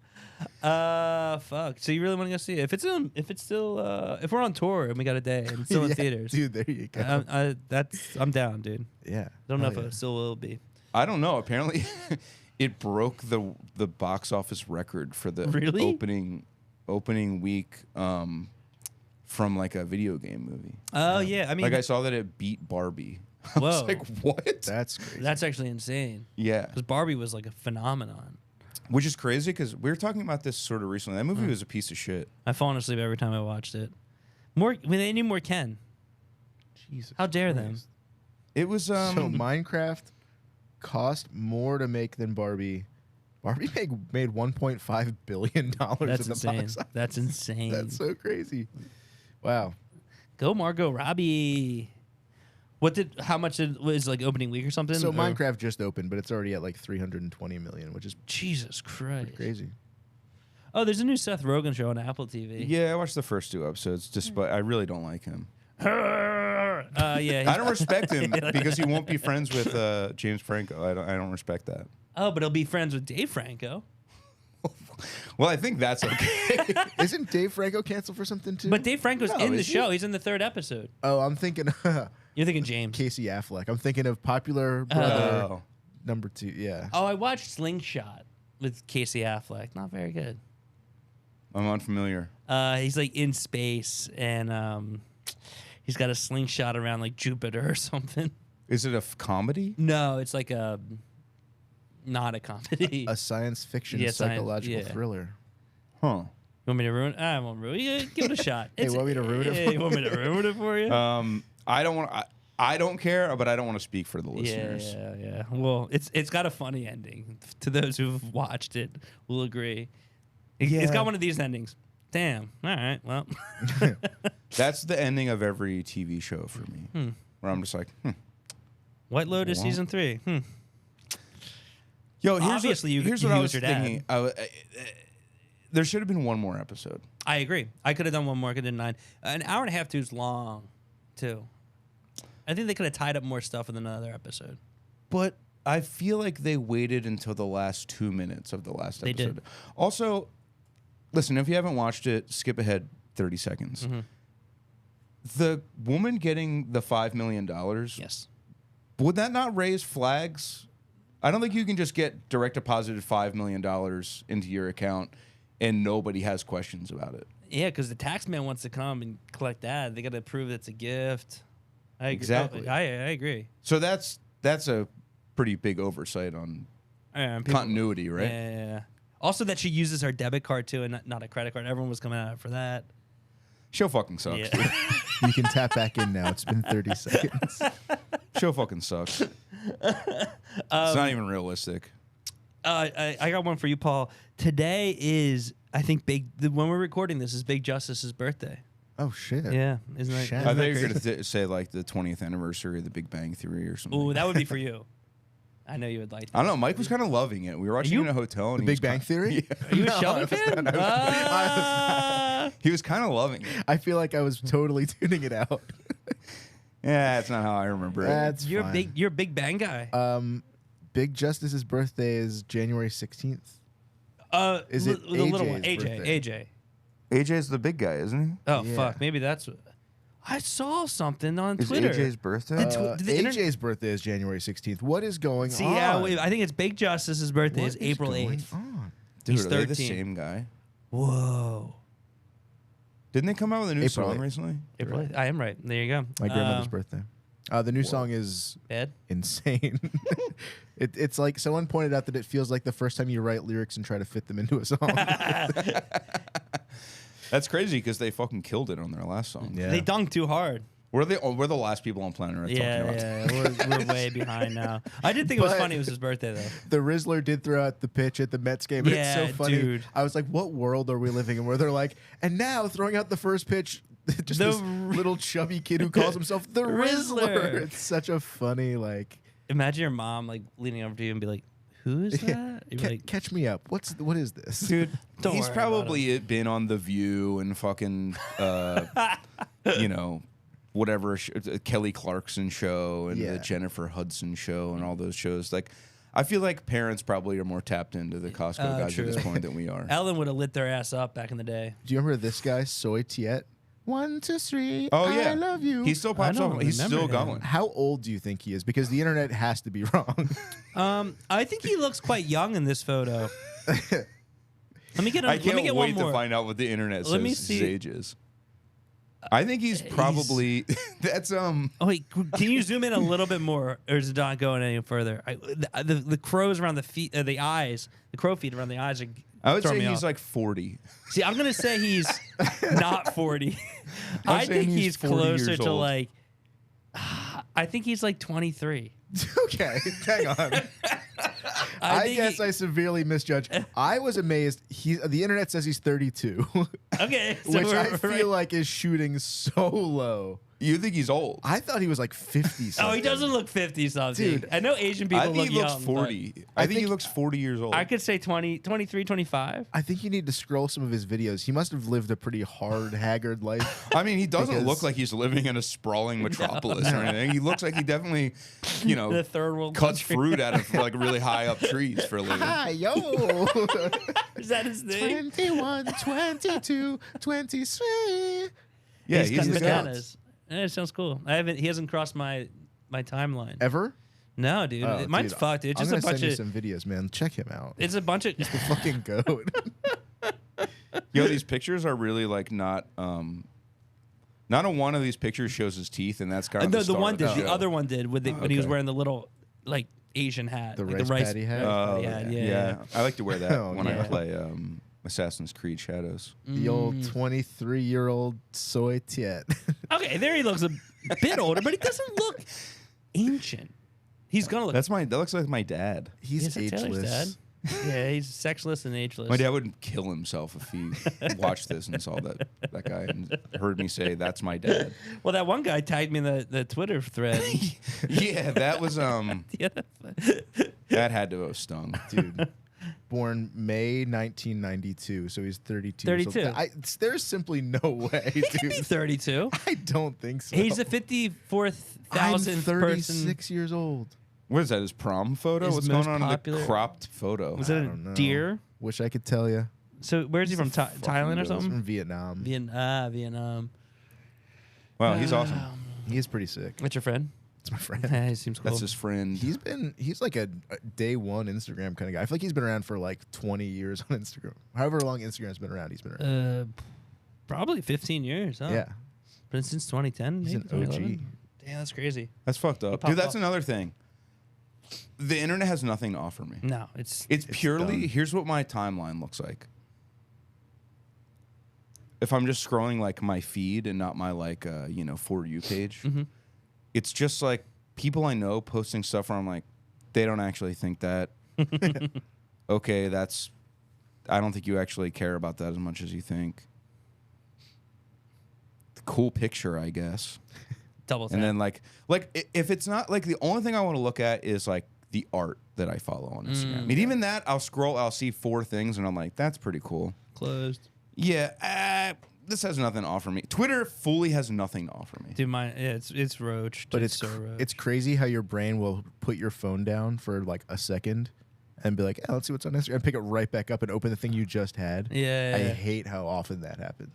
Fuck. So you really want to go see it? If we're on tour and we got a day and it's still in Yeah, theaters, dude. There you go. I'm down, dude. Yeah. Don't know Hell if yeah. it still will be. I don't know. Apparently, it broke the box office record for the Really? opening week from like a video game movie. Oh yeah, I mean, Like I saw that it beat Barbie. I was Whoa. like, what? That's crazy. that's actually insane. Yeah, Because Barbie was like a phenomenon. which is crazy because we were talking about this sort of recently. That movie was a piece of shit. I've fallen asleep every time I watched it. They need more Ken. Jesus. How dare them? Christ. It was So Minecraft cost more to make than Barbie. Barbie made $1.5 billion That's in the insane. box office. That's insane. That's so crazy. Wow. Go Margot Robbie. How much was like opening week or something? So Or- Minecraft just opened, but it's already at like 320 million, which is Jesus Christ. crazy. Oh, there's a new Seth Rogen show on Apple TV. yeah. I watched the first 2 episodes. Despite I really don't like him. Yeah. I don't respect him because he won't be friends with James Franco. I don't respect that. Oh, but he'll be friends with Dave Franco. Well, I think that's okay. Isn't Dave Franco canceled for something too? But Dave Franco's No, in the is he? show. He's in the 3rd episode. Oh, I'm thinking You're thinking James. Casey Affleck. I'm thinking of Popular Brother Oh. number 2. Yeah. Oh, I watched Slingshot with Casey Affleck. Not very good. I'm unfamiliar. He's like in space and he's got a slingshot around like Jupiter or something. Is it a comedy? No, it's like not a comedy. A science fiction Yeah, psychological yeah. thriller. Huh. You want me to ruin it? I won't ruin it. Give it a shot. Hey, want me to ruin it for You want me to ruin it for you? I don't want. I don't care, but I don't want to speak for the yeah, listeners. yeah. Well, it's got a funny ending. To those who've watched it, will agree. It's got one of these endings. Damn. All right. Well. That's the ending of every TV show for me, where I'm just like, White Lotus Wow. season 3. Yo, Obviously, here's you what I was was your dad. thinking. There should have been one more episode. I agree. I could have done one more. I could have done 9. An hour and a half too is long. too. I think they could have tied up more stuff in another episode. But I feel like they waited until the last 2 minutes of the last episode. They did. Also, listen, if you haven't watched it, skip ahead 30 seconds. Mm-hmm. The woman getting the $5 million, Yes. would that not raise flags? I don't think you can just get direct deposited $5 million into your account and nobody has questions about it. Yeah, because the tax man wants to come and collect that. They got to prove it's a gift. I agree. Exactly. I agree. So that's a pretty big oversight on continuity, right? Yeah. Also, that she uses her debit card too, and not a credit card. Everyone was coming at her for that. Show fucking sucks. Yeah. Dude. You can tap back in now. It's been 30 seconds. Show fucking sucks. It's not even realistic. I got one for you, Paul. Today is, I think, when we're recording this, is Big Justice's birthday. Oh, shit. Yeah. Isn't that, Shit. isn't I that thought you were crazy? going to say like the 20th anniversary of the Big Bang Theory or something. Ooh, that would be for you. I know you would like that. I don't know. Mike was kind of loving it. We were watching it in a hotel. And The Big Bang Theory? Are you a No, Sheldon I was fan? not. Ah. He was kind of loving it. I feel like I was totally tuning it out. Yeah, that's not how I remember it. That's You're fine. a big Bang guy. Big Justice's birthday is January 16th. Is it the little one? AJ's birthday? AJ. AJ's the big guy, isn't he? Oh Yeah. fuck, maybe that's. I saw something on Is Twitter. AJ's birthday? The internet- AJ's birthday is January 16th. What is going See, on? yeah, wait, I think it's Big Justice's birthday What is April going 8th. on? Dude, he's are they the 13. same guy? Whoa. Didn't they come out with a new April song 8th. recently? April 8th. I am right. There you go. My grandmother's birthday. The new song is Ed? insane. It's like someone pointed out that it feels like the first time you write lyrics and try to fit them into a song. That's crazy because they fucking killed it on their last song. Yeah. They dunked too hard. We're the last people on planet Earth talking about that. Yeah. We're way behind now. I did think it was But- funny it was his birthday, though. The Rizzler did throw out the pitch at the Mets game, and Yeah, it's so funny. dude. I was like, what world are we living in where they're like, and now throwing out the first pitch, just The this little chubby kid who calls himself the Rizzler. Rizzler. It's such a funny, like, Imagine your mom like leaning over to you and be like, "Who is that?" You'd be like, catch me up. What is this? Dude, Don't he's worry probably been on The View and fucking, whatever, Kelly Clarkson show and Yeah. the Jennifer Hudson show and all those shows. Like, I feel like parents probably are more tapped into the Costco guys true. at this point than we are. Ellen would have lit their ass up back in the day. Do you remember this guy, Soy Tiet? 1, 2, 3. Oh, yeah. I love you. He still pops don't up. He's remember still him. going. How old do you think he is? Because the internet has to be wrong. I think he looks quite young in this photo. Let me get. I Let me can't get wait one more. to find out what the internet Let me says see. his age is. I think he's probably that's Oh wait, can you zoom in a little bit more, or is it not going any further? The crows around the feet, the eyes, the crow feet around the eyes are. I would throwing say me he's off. like 40. See, I'm gonna say he's not 40. I'm I saying think he's he's 40 closer years to old. like. I think he's like 23. Okay, hang on. I I think guess he- I severely misjudged. I was amazed. The internet says he's 32, Okay, so which we're, I we're feel right. like is shooting so low. You think he's old? I thought he was like 50 something. Oh, he doesn't look 50 something. Dude, I know Asian people I think look he looks young, 40. I think he looks 40 years old. but I could say 20, 23, 25. I think you need to scroll some of his videos. He must have lived a pretty hard, haggard life. I mean, he doesn't Because- look like he's living in a sprawling metropolis or anything. He looks like he definitely, The third world cuts country. fruit out of like really high up trees for a living. Hi, yo. Is that his name? 21, 22, 23. Yeah, He's he's got the guy. bananas. It sounds cool. He hasn't crossed my timeline. Ever? No, dude. Oh, Mine's dude, fucked. It's I'm just a gonna bunch send you of. some videos, man. Check him out. It's a bunch of. Fucking goat. Yo, these pictures are really like not a one of these pictures shows his teeth, and that's kind of the star one of did. The show. other one did when he was okay. wearing the little like Asian hat, The like rice patty hat? Oh, Yeah, yeah. I like to wear that Oh, when I yeah. play Assassin's Creed Shadows. The old 23-year-old Soy Tiet. Okay, there he looks a bit older, but he doesn't look ancient. He's gonna look. That looks like my dad. He's Is that Taylor's ageless. dad? Yeah, he's sexless and ageless. My dad would kill himself if he watched this and saw that guy and heard me say that's my dad. Well, that one guy tagged me in the Twitter thread. Yeah, that was Yeah. that had to have stung. Dude. born May 1992, so he's 32. 32. So there's simply no way, He could be dude. 32. I don't think so. He's the 54,000th I'm person. 36 years old. What is that? His prom photo? His What's most going on in popular- the cropped photo? Was it a don't know. deer? Wish I could tell you. So where's he from? Thailand or He's something? from Vietnam. Vietnam. Wow, he's awesome. He is pretty sick. What's your friend? It's my friend. Yeah, he seems cool. That's his friend. He's like a day one Instagram kind of guy. I feel like he's been around for like 20 years on Instagram. However long Instagram's been around, he's been around. Probably 15 years. Huh? Yeah. But since 2010, He's maybe an OG. 2011? Damn, that's crazy. That's fucked up. popped Dude, that's up. another thing. The internet has nothing to offer me. No, it's It's purely, done. here's what my timeline looks like. If I'm just scrolling like my feed and not my like, For You page, it's just like people I know posting stuff where I'm like, they don't actually think that. Okay, I don't think you actually care about that as much as you think. Cool picture, I guess. double tap. And then like if it's not like the only thing I want to look at is like the art that I follow on Instagram. I mean, even that I'll scroll, I'll see 4 things, and I'm like, that's pretty cool. Closed. Yeah, this has nothing to offer me. Twitter fully has nothing to offer me. Dude, it's roached. But it's so roached. it's crazy how your brain will put your phone down for like a second and be like, let's see what's on Instagram, and pick it right back up and open the thing you just had. Yeah. I hate how often that happens.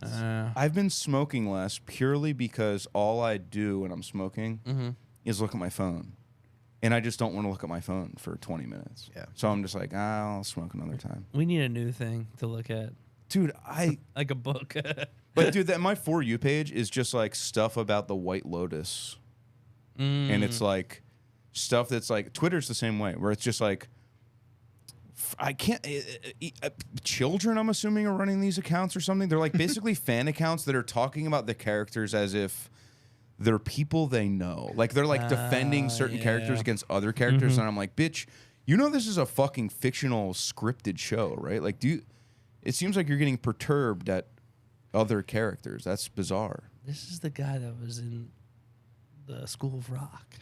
I've been smoking less purely because all I do when I'm smoking is look at my phone. And I just don't want to look at my phone for 20 minutes. Yeah. So I'm just like, I'll smoke another time. We need a new thing to look at, Dude, like a book. But dude, that my For You page is just like stuff about the White Lotus. And it's like stuff that's like, Twitter's the same way, where it's just like, I can't, children, I'm assuming, are running these accounts or something. They're like basically fan accounts that are talking about the characters as if they're people they know. Like they're like defending certain characters against other characters. And I'm like, bitch, you know this is a fucking fictional scripted show, right? Like, it seems like you're getting perturbed at other characters. That's bizarre. This is the guy that was in the School of Rock.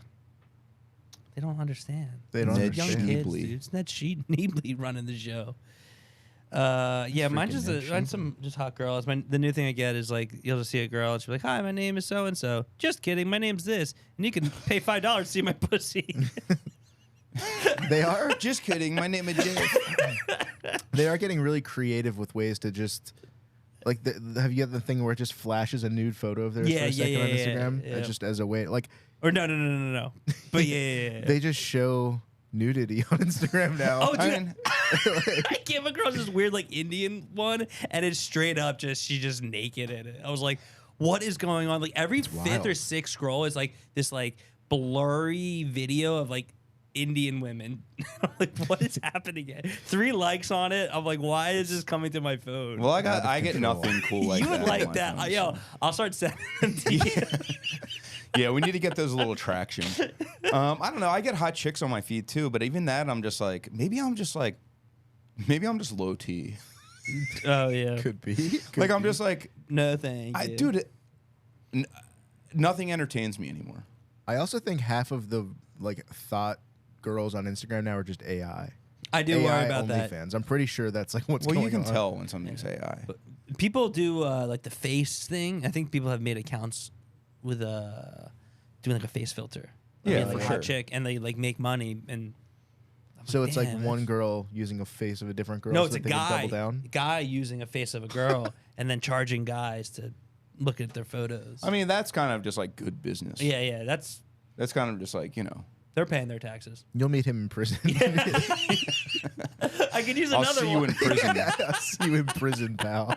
They don't understand. They don't Ned Young understand. kids, Schneebly. dude. It's Ned Schneebly running the show. Yeah, mine Freaking Ned mine's some just hot girls. The new thing I get is like you'll just see a girl and she'll be like, "Hi, my name is so and so." Just kidding, my name's this, and you can pay $5 to see my pussy. They are Just kidding. My name is Jeff. they are getting really creative with ways to just like have you got the thing where it just flashes a nude photo of theirs for a second on Instagram just as a way like Or no. But yeah. they just show nudity on Instagram now. Oh, dude, I mean, I came across this weird like Indian one, and it's straight up she's just naked in it. I was like, what is going on? Like every fifth or wild. sixth scroll is like this like blurry video of like Indian women. I'm like, what is happening? 3 likes on it. I'm like, why is this coming to my phone? well, Out of I get control. nothing cool like you that. would on like my that. phone, Yo, so. I'll start sending them to you. Yeah, we need to get those a little traction. I don't know. I get hot chicks on my feed too, but even that, I'm just like, maybe I'm just low T. Oh yeah. Could be. Like I'm just like, No thank you. dude, nothing entertains me anymore. I also think half of the like thought girls on Instagram now are just AI. I do worry about that. OnlyFans. I'm pretty sure that's like what's Well, going you can on. tell when something's AI. People do like the face thing. I think people have made accounts with doing like a face filter. Yeah, like for hot sure. chick, and they like make money. And So it's like damn, one that's- girl using a face of a different girl. No, so it's a that they can guy. double down. Guy using a face of a girl and then charging guys to look at their photos. I mean, that's kind of just like good business. yeah, That's kind of just like, they're paying their taxes. You'll meet him in prison. I could use I'll another see you one. in prison. I'll see you in prison, pal.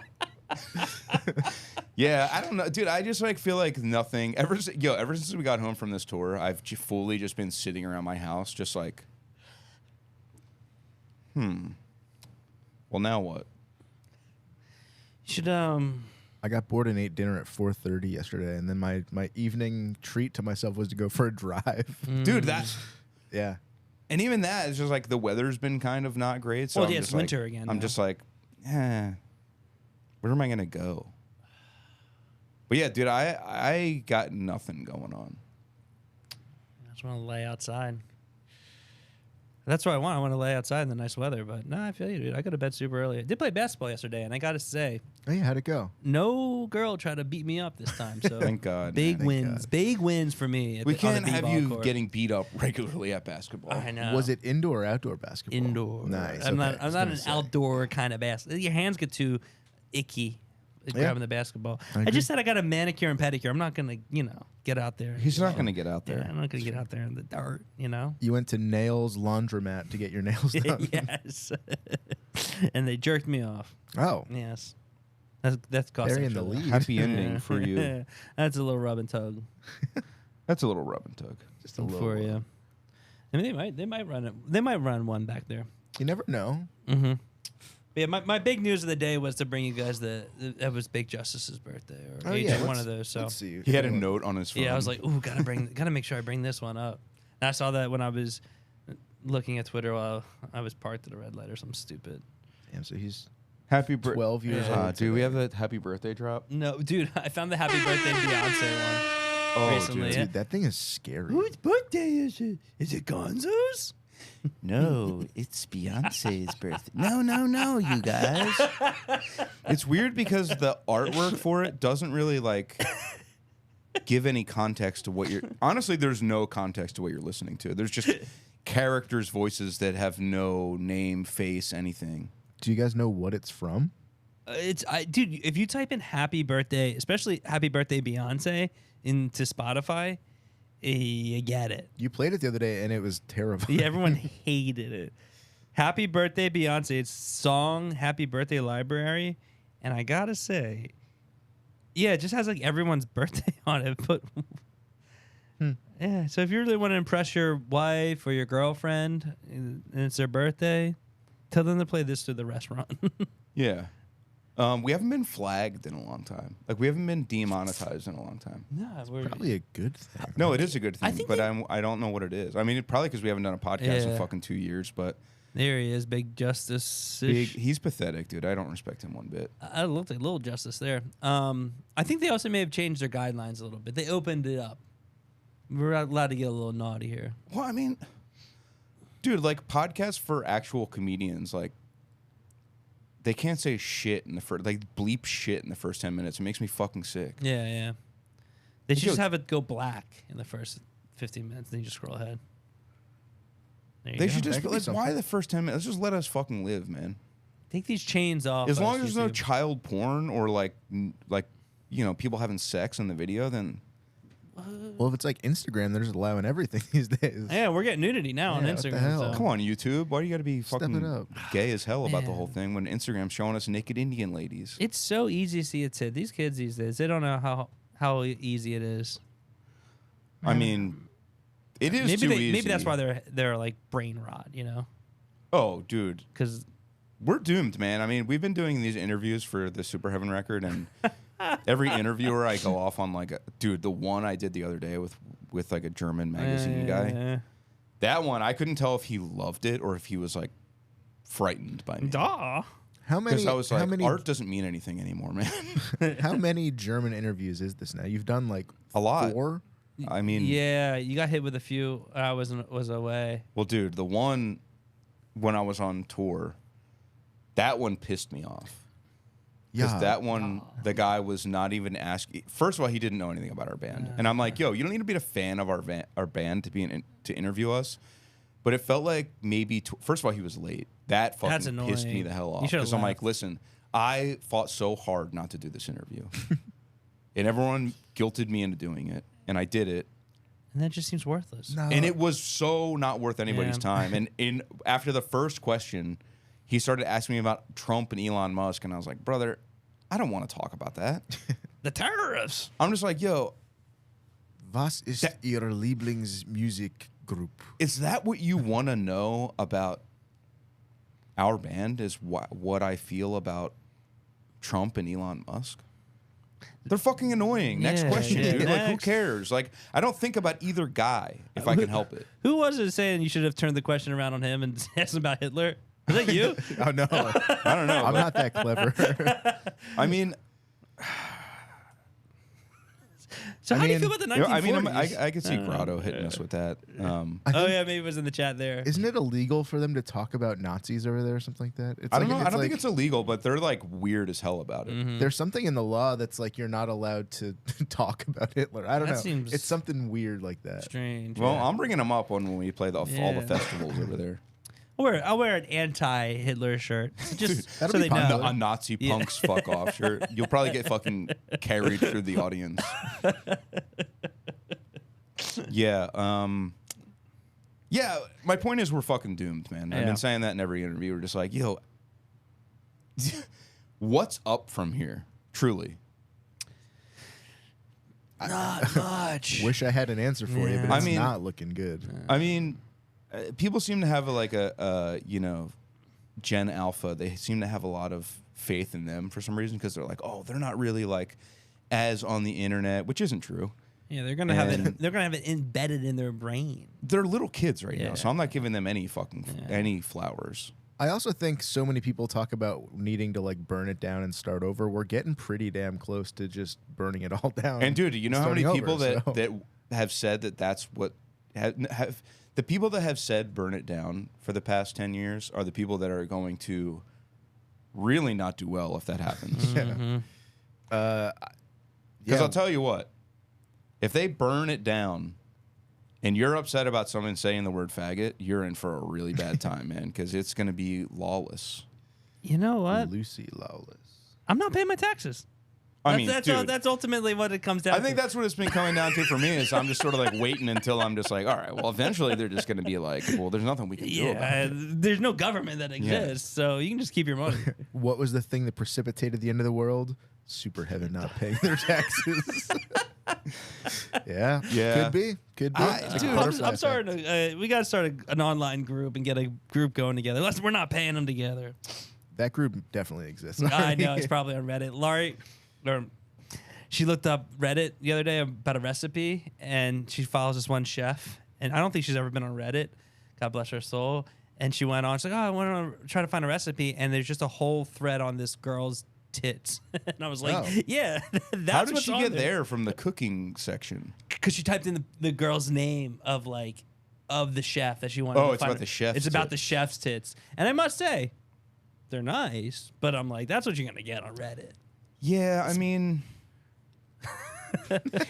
Yeah, I don't know, dude. I just like feel like nothing. Ever since we got home from this tour, I've fully just been sitting around my house, just like, well, now what? You should I got bored and ate dinner at 4:30 yesterday, and then my evening treat to myself was to go for a drive. Dude, that's Yeah. and even that is just like the weather's been kind of not great. So Well, I'm yeah, just it's like, winter again I'm now. just like, where am I gonna go? But yeah, dude, I got nothing going on. I just want to lay outside. That's what I want. I want to lay outside in the nice weather. But no, I feel you, dude. I go to bed super early. I did play basketball yesterday, and I got to say, Oh yeah, how'd it go? no girl tried to beat me up this time. So Thank God. big Thank wins. God. Big wins for me. We on can't the have b-ball you court. getting beat up regularly at basketball. I know. Was it indoor or outdoor basketball? Indoor? Nice. I'm okay, not. I was I'm not gonna an say. outdoor kind of basketball. Your hands get too icky grabbing the basketball. I agree. just said I got a manicure and pedicure. I'm not gonna, get out there. He's not going to get out Yeah, there. I'm not gonna get out there in the dirt. You went to Nails Laundromat to get your nails done. Yes. And they jerked me off. Oh, Yes. That's cost They're in the extra, though. lead. Happy ending for you. That's a little rub and tug That's a little rub and tug. just a little. for you. I mean, they might run it. They might run one back there. You never know. Mm-hmm. Yeah, my big news of the day was to bring you guys that was Big Justice's birthday or AJ, one of those. So Let's see. He had a note on his phone. yeah, I was like, ooh, gotta make sure I bring this one up. And I saw that when I was looking at Twitter while I was parked at a red light or something stupid. Damn, so he's happy birthday. 12 years old. Do we have a happy birthday drop? No, dude, I found the Happy Birthday Beyonce one recently. dude. Yeah. Dude, that thing is scary. Whose birthday is it? Is it Gonzo's? No, it's Beyonce's birthday. No, you guys. It's weird because the artwork for it doesn't really give any context to what you're. Honestly, there's no context to what you're listening to. There's just characters' voices that have no name, face, anything. Do you guys know what it's from? Dude, if you type in Happy Birthday, especially Happy Birthday Beyonce into Spotify, you get it. You played it the other day and it was terrible. Yeah, everyone hated it. Happy Birthday Beyonce. It's song Happy Birthday Library, and I gotta say, yeah, it just has everyone's birthday on it. But yeah, so if you really want to impress your wife or your girlfriend and it's their birthday, tell them to play this to the restaurant. Yeah. We haven't been flagged in a long time. We haven't been demonetized in a long time. No, we're Probably a good thing. No, it is a good thing, think but I don't know what it is. I mean, probably because we haven't done a podcast in Yeah. fucking 2 years, but there he is, Big Justice. he's pathetic, dude. I don't respect him one bit. I looked like Little Justice there. I think they also may have changed their guidelines a little bit. They opened it up. We're allowed to get a little naughty here. Well, I mean, dude, podcasts for actual comedians, they can't say shit in the first, bleep shit in the first 10 minutes. It makes me fucking sick. Yeah, yeah. They should Yo- just have it go black in the first 15 minutes, then you just scroll ahead. There you They go. should just That could be why something. the first 10 minutes? Let's just let us fucking live, man. Take these chains off. As long as us, there's no YouTube. child porn or people having sex in the video, then Well, if it's Instagram, they're just allowing everything these days. Yeah, we're getting nudity now on Yeah, what the Instagram. hell? so- come on, YouTube. Why do you got to be Step fucking it up. gay as hell about the Man. whole thing when Instagram's showing us naked Indian ladies? It's so easy to see a tit. These kids these days, they don't know how easy it is. I mean, it is too easy. Maybe that's why they're brain rot, Oh, dude, because we're doomed, man. I mean, we've been doing these interviews for the SUPERHEAVEN record, and every interviewer I go off on dude, the one I did the other day with a German magazine guy. That one, I couldn't tell if he loved it or if he was frightened by me. Duh. How many? Because I was how many? art doesn't mean anything anymore, man. How many German interviews is this now? You've done A lot. 4. I mean, Yeah, you got hit with a few. I was away. well, dude, the one when I was on tour, that one pissed me off. Because Yeah. that one, the guy was not even asking. First of all, he didn't know anything about our band, and I'm like, "Yo, you don't need to be a fan of our band to be to interview us." But it felt like maybe. First of all, he was late. That That's fucking pissed me annoying. the hell You off. should've Because I'm like, left. listen, I fought so hard not to do this interview, and everyone guilted me into doing it, and I did it. And that just seems worthless. No. And it was so not worth anybody's Yeah. time. And after the first question, he started asking me about Trump and Elon Musk, and I was like, brother, I don't want to talk about that. The terrorists. I'm just like, yo, Was ist Ihr Lieblingsmusikgroup? is that what you want to know about our band? Is what I feel about Trump and Elon Musk? They're fucking annoying. Next Yeah, question, yeah. dude. Who Next. cares? I don't think about either guy if I can help it. Who was it saying you should have turned the question around on him and asked him about Hitler? Was that you? Oh no, I don't know. I'm but, not that clever. I mean, So So how do you feel about the 1940s? I mean, I could see Grotto hitting us with that. Oh yeah, maybe it was in the chat there. Isn't it illegal for them to talk about Nazis over there or something like that? I don't know. I don't think it's illegal, but they're like weird as hell about it. There's something in the law that's like you're not allowed to talk about Hitler. I don't know. Seems it's something weird like that. Strange. Well, I'm bringing them up when we play all the festivals over there. I'll wear an anti-Hitler shirt, just so that'll be they popular. know. A Nazi punks fuck off shirt. You'll probably get fucking carried through the audience. Yeah. Yeah. My point is, we're fucking doomed, man. I've been saying that in every interview. We're just like, yo, what's up from here? Truly. Not much. Wish I had an answer for you, but it's not looking good. I mean, people seem to have Gen Alpha. They seem to have a lot of faith in them for some reason because they're like, oh, they're not really like as on the internet, which isn't true. Yeah, they're gonna have it. They're gonna have it embedded in their brain. They're little kids right now, so I'm not giving them any any flowers. I also think so many people talk about needing to like burn it down and start over. We're getting pretty damn close to just burning it all down. And dude, you know how many people that have said that that's what have the people that have said burn it down for the past 10 years are the people that are going to really not do well if that happens. Because I'll tell you what, if they burn it down and you're upset about someone saying the word faggot, you're in for a really bad time, man, because it's going to be lawless. You know what? Lucy Lawless. I'm not paying my taxes. That's ultimately what it comes down to. I think that's what it's been coming down to for me is I'm just sort of like waiting until I'm just like, all right, well, eventually they're just going to be like, well, there's nothing we can do about it. There's no government that exists, so you can just keep your money. What was the thing that precipitated the end of the world? SUPERHEAVEN not paying their taxes. Yeah. Could be. Dude, I'm sorry. We got to start an online group and get a group going together. We're not paying them together. That group definitely exists. I know. It's probably on Reddit. Laurie, she looked up Reddit the other day about a recipe, and she follows this one chef. And I don't think she's ever been on Reddit. God bless her soul. And she went on. She's like, oh, I want to try to find a recipe. And there's just a whole thread on this girl's tits. And I was like, yeah, that's How did what's she on get there from the cooking section? Because she typed in the girl's name of the chef that she wanted to find. It's about the chef's It's about the chef's tits. And I must say, they're nice, but I'm like, that's what you're going to get on Reddit. Yeah, I mean,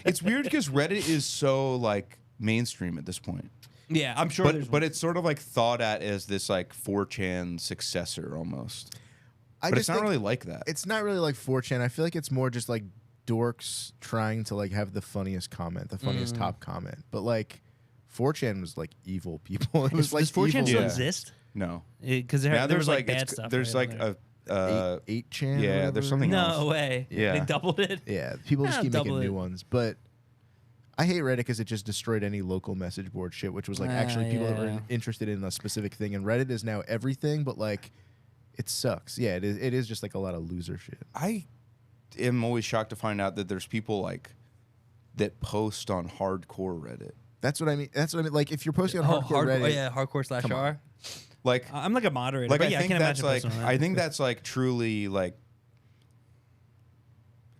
it's weird because Reddit is so like mainstream at this point. Yeah, I'm sure. But it's sort of like thought at as this like 4chan successor almost. But it's not really like that. It's not really like 4chan. I feel like it's more just like dorks trying to like have the funniest comment, the funniest top comment. But like 4chan was like evil people. It was like does 4chan evil. still exist? No, because there was like bad stuff. There's like a 8chan. Yeah, there's something else. No way. Yeah, they doubled it. Yeah, people just keep making new ones. But I hate Reddit because it just destroyed any local message board shit, which was like actually people that were interested in a specific thing. And Reddit is now everything, but like it sucks. Yeah, it is just like a lot of loser shit. I am always shocked to find out that there's people like that post on hardcore Reddit. That's what I mean. Like if you're posting on hardcore Reddit, hardcore/r. Like I'm like a moderator. Like but I think that's like that. I think that's like truly like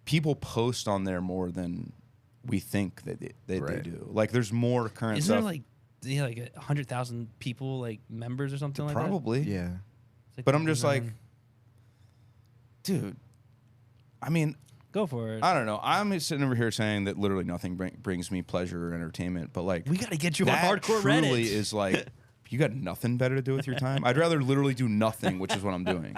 people post on there more than we think that they do. Like there's more current Isn't stuff. there like 100,000 people like members or something like that? Probably. Yeah. Like but I'm just like, dude. I mean, go for it. I don't know. I'm sitting over here saying that literally nothing brings me pleasure or entertainment, but like we got to get you on hardcore Reddit. Truly is like. You got nothing better to do with your time? I'd rather literally do nothing, which is what I'm doing.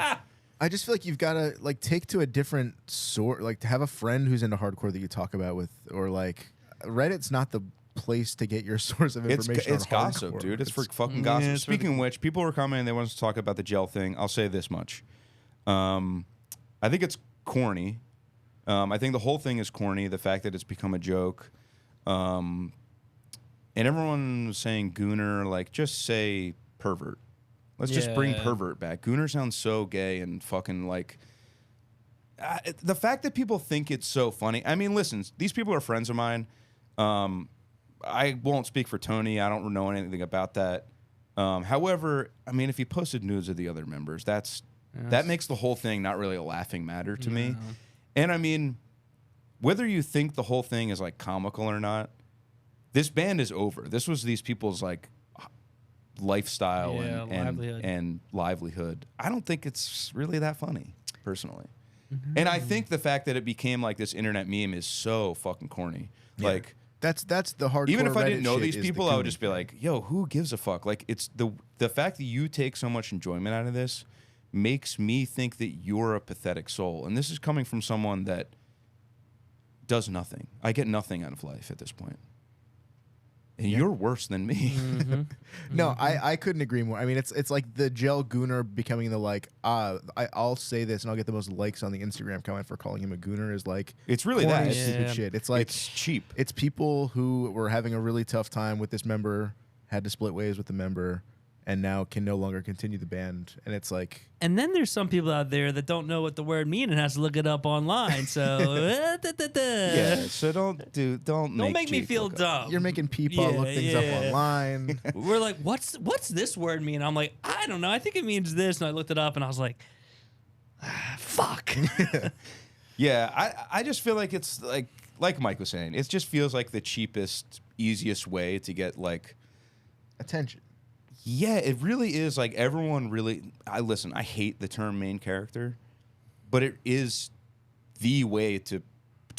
I just feel like you've got to like take to a different sort, like to have a friend who's into hardcore that you talk about with, or like Reddit's not the place to get your source of information. It's gossip, dude. It's for fucking gossip. Yeah, Speaking of which, people were commenting they wanted to talk about the gel thing. I'll say this much. I think it's corny. I think the whole thing is corny. The fact that it's become a joke. And everyone was saying Gooner, like, just say pervert. Let's just bring pervert back. Gooner sounds so gay and fucking, like... the fact that people think it's so funny... I mean, listen, these people are friends of mine. I won't speak for Tony. I don't know anything about that. However, I mean, if he posted nudes of the other members, that makes the whole thing not really a laughing matter to me. And, I mean... whether you think the whole thing is like comical or not, this band is over. This was these people's like lifestyle and livelihood. I don't think it's really that funny, personally. And I think the fact that it became like this internet meme is so fucking corny. Yeah. Like that's the hardcore. Even if I didn't Reddit know shit these is people, the I would just be goon like, yo, who gives a fuck? Like it's the fact that you take so much enjoyment out of this makes me think that you're a pathetic soul. And this is coming from someone that does nothing. I get nothing out of life at this point. And you're worse than me. No, I couldn't agree more. I mean, it's like the gel gooner becoming the like, I'll say this and I'll get the most likes on the Instagram comment for calling him a gooner is like, it's really corny, that. stupid shit. It's like, it's cheap. It's people who were having a really tough time with this member, had to split ways with the member, and now can no longer continue the band. And it's like... And then there's some people out there that don't know what the word means and has to look it up online. So... Yeah, so don't make me feel dumb. You're making people look things up online. We're like, what's this word mean? I'm like, I don't know. I think it means this. And I looked it up and I was like, fuck. Yeah, I just feel like it's like Mike was saying, it just feels like the cheapest, easiest way to get like... attention. Yeah, it really is. Like everyone really. I hate the term main character, but it is the way to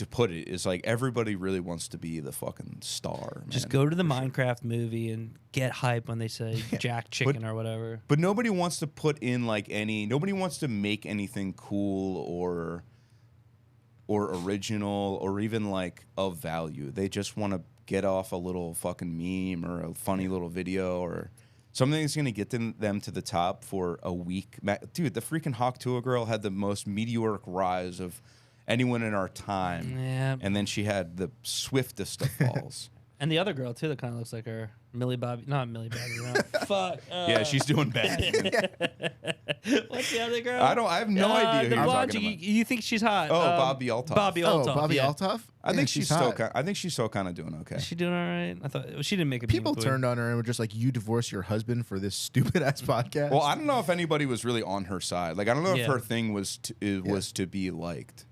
put it. Is like everybody really wants to be the fucking star. Man, just go to the Minecraft movie and get hype when they say Jack Chicken or whatever. But nobody wants to put in like any. Nobody wants to make anything cool or original or even like of value. They just want to get off a little fucking meme or a funny little video or something that's going to get them to the top for a week. Dude, the freaking Hawk Tuah girl had the most meteoric rise of anyone in our time. Yeah. And then she had the swiftest of falls. And the other girl, too, that kind of looks like her. Millie Bobby. Not Millie Bobby. No. Fuck. Yeah, she's doing bad. What's the other girl? I have no idea the who you're blonde talking about. You think she's hot. Oh, Bobby Altoff. Bobby Altoff. Bobby yeah. Altoff? I think she's still hot. I think she's still kind of doing okay. Is she doing all right? I thought she didn't make a People meme turned on her and were just like, you divorce your husband for this stupid ass podcast? Well, I don't know if anybody was really on her side. Like, I don't know if her thing was to be liked.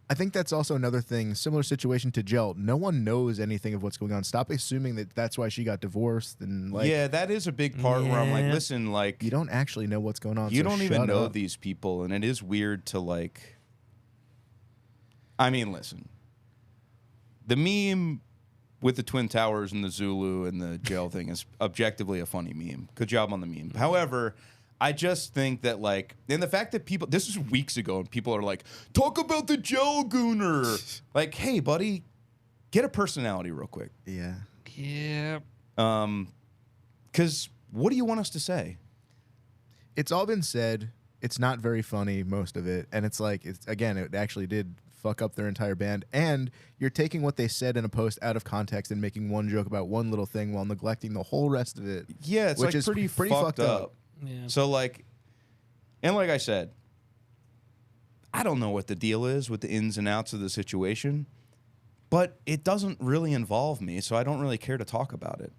I think that's also another thing, similar situation to Gel. No one knows anything of what's going on. Stop assuming that that's why she got divorced. And like, yeah, that is a big part where I'm like, listen, like... You don't actually know what's going on. You so don't even know up. these people, and it is weird to like... I mean, listen. The meme with the Twin Towers and the Zulu and the Gel thing is objectively a funny meme. Good job on the meme. However... I just think that, like, and the fact that people, this was weeks ago, and people are like, talk about the gel gooner. Like, hey, buddy, get a personality real quick. Yeah. Yeah. Because what do you want us to say? It's all been said. It's not very funny, most of it. And it's like, again, it actually did fuck up their entire band. And you're taking what they said in a post out of context and making one joke about one little thing while neglecting the whole rest of it. Yeah, it's which like is pretty fucked up. Yeah. So, like, and like I said, I don't know what the deal is with the ins and outs of the situation, but it doesn't really involve me, so I don't really care to talk about it.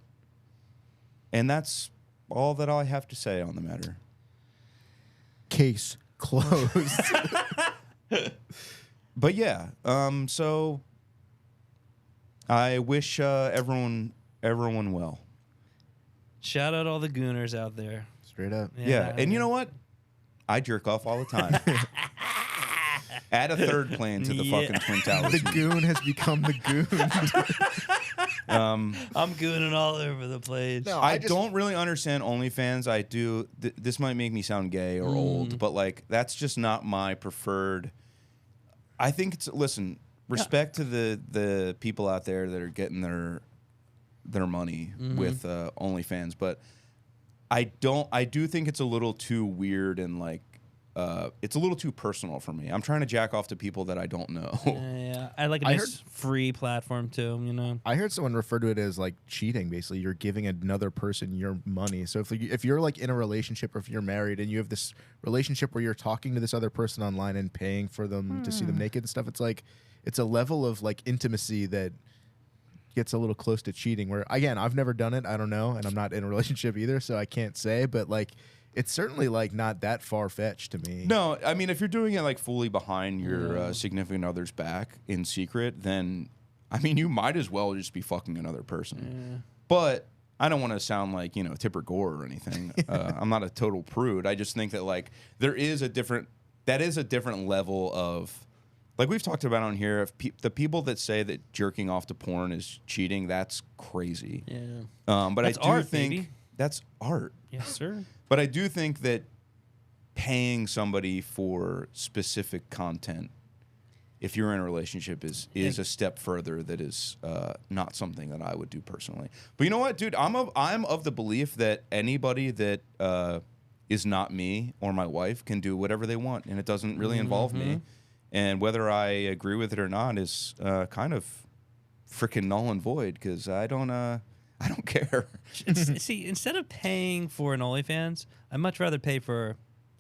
And that's all that I have to say on the matter. Case closed. But yeah, so I wish everyone well. Shout out all the gooners out there. Straight up. Yeah, and you know what? I jerk off all the time. Add a third plane to the fucking Twin Towers. The goon has become the goon. I'm gooning all over the place. No, I don't really understand OnlyFans. I do. This might make me sound gay or old, but like that's just not my preferred. I think it's respect to the people out there that are getting their money with OnlyFans, but I do think it's a little too weird and like it's a little too personal for me. I'm trying to jack off to people that I don't know. Yeah, I like a nice free platform too, you know. I heard someone refer to it as like cheating. Basically, you're giving another person your money. So if you're like in a relationship or if you're married and you have this relationship where you're talking to this other person online and paying for them to see them naked and stuff, it's like it's a level of like intimacy that gets a little close to cheating. Where again, I've never done it. I don't know, and I'm not in a relationship either, so I can't say. But like, it's certainly like not that far fetched to me. No, I mean, if you're doing it like fully behind your significant other's back in secret, then I mean, you might as well just be fucking another person. Yeah. But I don't want to sound like, Tipper Gore or anything. I'm not a total prude. I just think that like that is a different level of, like we've talked about on here, if the people that say that jerking off to porn is cheating, that's crazy. Yeah. But That's I do art, think baby. that's art. Yes, sir. But I do think that paying somebody for specific content, if you're in a relationship, is a step further. That is not something that I would do personally. But you know what, dude? I'm of the belief that anybody that is not me or my wife can do whatever they want, and it doesn't really involve me. And whether I agree with it or not is kind of freaking null and void, because I don't care. See, instead of paying for an OnlyFans, I'd much rather pay for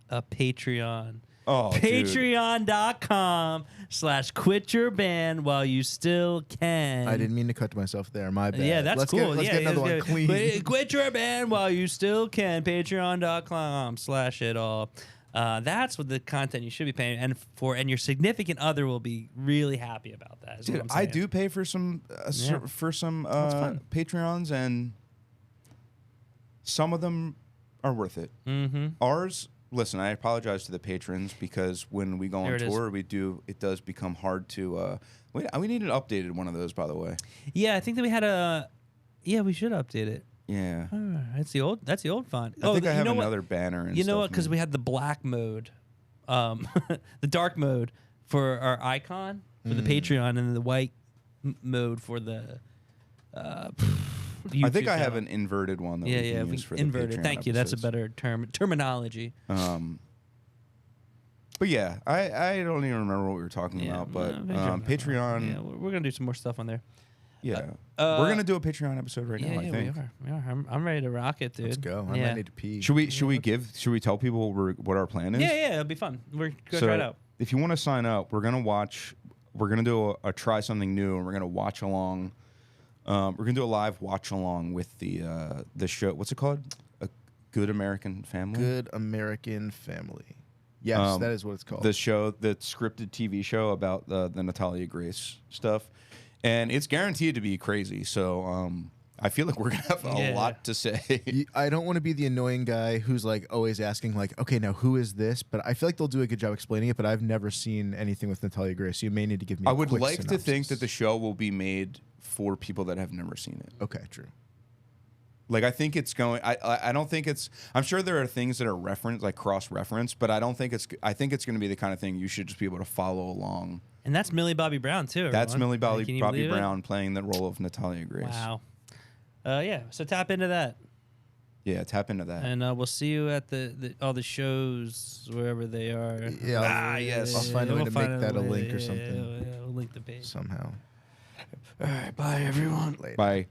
a Patreon. Oh, Patreon.com/quit your band while you still can. I didn't mean to cut to myself there. My bad. Yeah, that's cool. Let's get another one clean. Quit your band while you still can. Patreon.com/it-all. That's what the content you should be paying and your significant other will be really happy about that. Dude, I do pay for some Patreons, and some of them are worth it. Ours. Listen, I apologize to the patrons, because when we go on tour, it does become hard to. We need an updated one of those, by the way. Yeah, I think that we had we should update it. Yeah, that's the old font. I think I have another banner. And you know what? Because we had the black mode, the dark mode for our icon for the Patreon, and the white mode for the. I think I have an inverted one. That we can use for inverted. The Patreon Thank you. That's a episodes. better terminology. But yeah, I don't even remember what we were talking about. But Patreon. Yeah, we're gonna do some more stuff on there. Yeah, we're gonna do a Patreon episode right now. I think we are. I'm ready to rock it, dude. Let's go. I might need to pee. Should we tell people what our plan is? Yeah, it'll be fun. We're gonna try it out. If you want to sign up, we're gonna do a try something new, and we're gonna watch along. We're gonna do a live watch along with the show. What's it called? A Good American Family. Good American Family. Yes, that is what it's called. The show, the scripted TV show about the Natalia Grace stuff, and it's guaranteed to be crazy. So I feel like we're gonna have a lot to say. I don't want to be the annoying guy who's like always asking like, okay, now who is this? But I feel like they'll do a good job explaining it. But I've never seen anything with Natalia Grace. So you may need to give me. I would like synopsis. to think that the show will be made for people that have never seen it. Okay, true. Like, I think it's going. I don't think it's. I'm sure there are things that are referenced, like cross-referenced, but I don't think it's. I think it's going to be the kind of thing you should just be able to follow along. And that's Millie Bobby Brown too. That's everyone. Millie Bobby Brown playing the role of Natalia Grace. Wow. Yeah. So tap into that. Yeah, tap into that. And we'll see you at all the shows wherever they are. Yeah. Yes. I'll find a way to make that a link or something. Yeah, we'll link the page Somehow. All right. Bye, everyone. Later. Bye.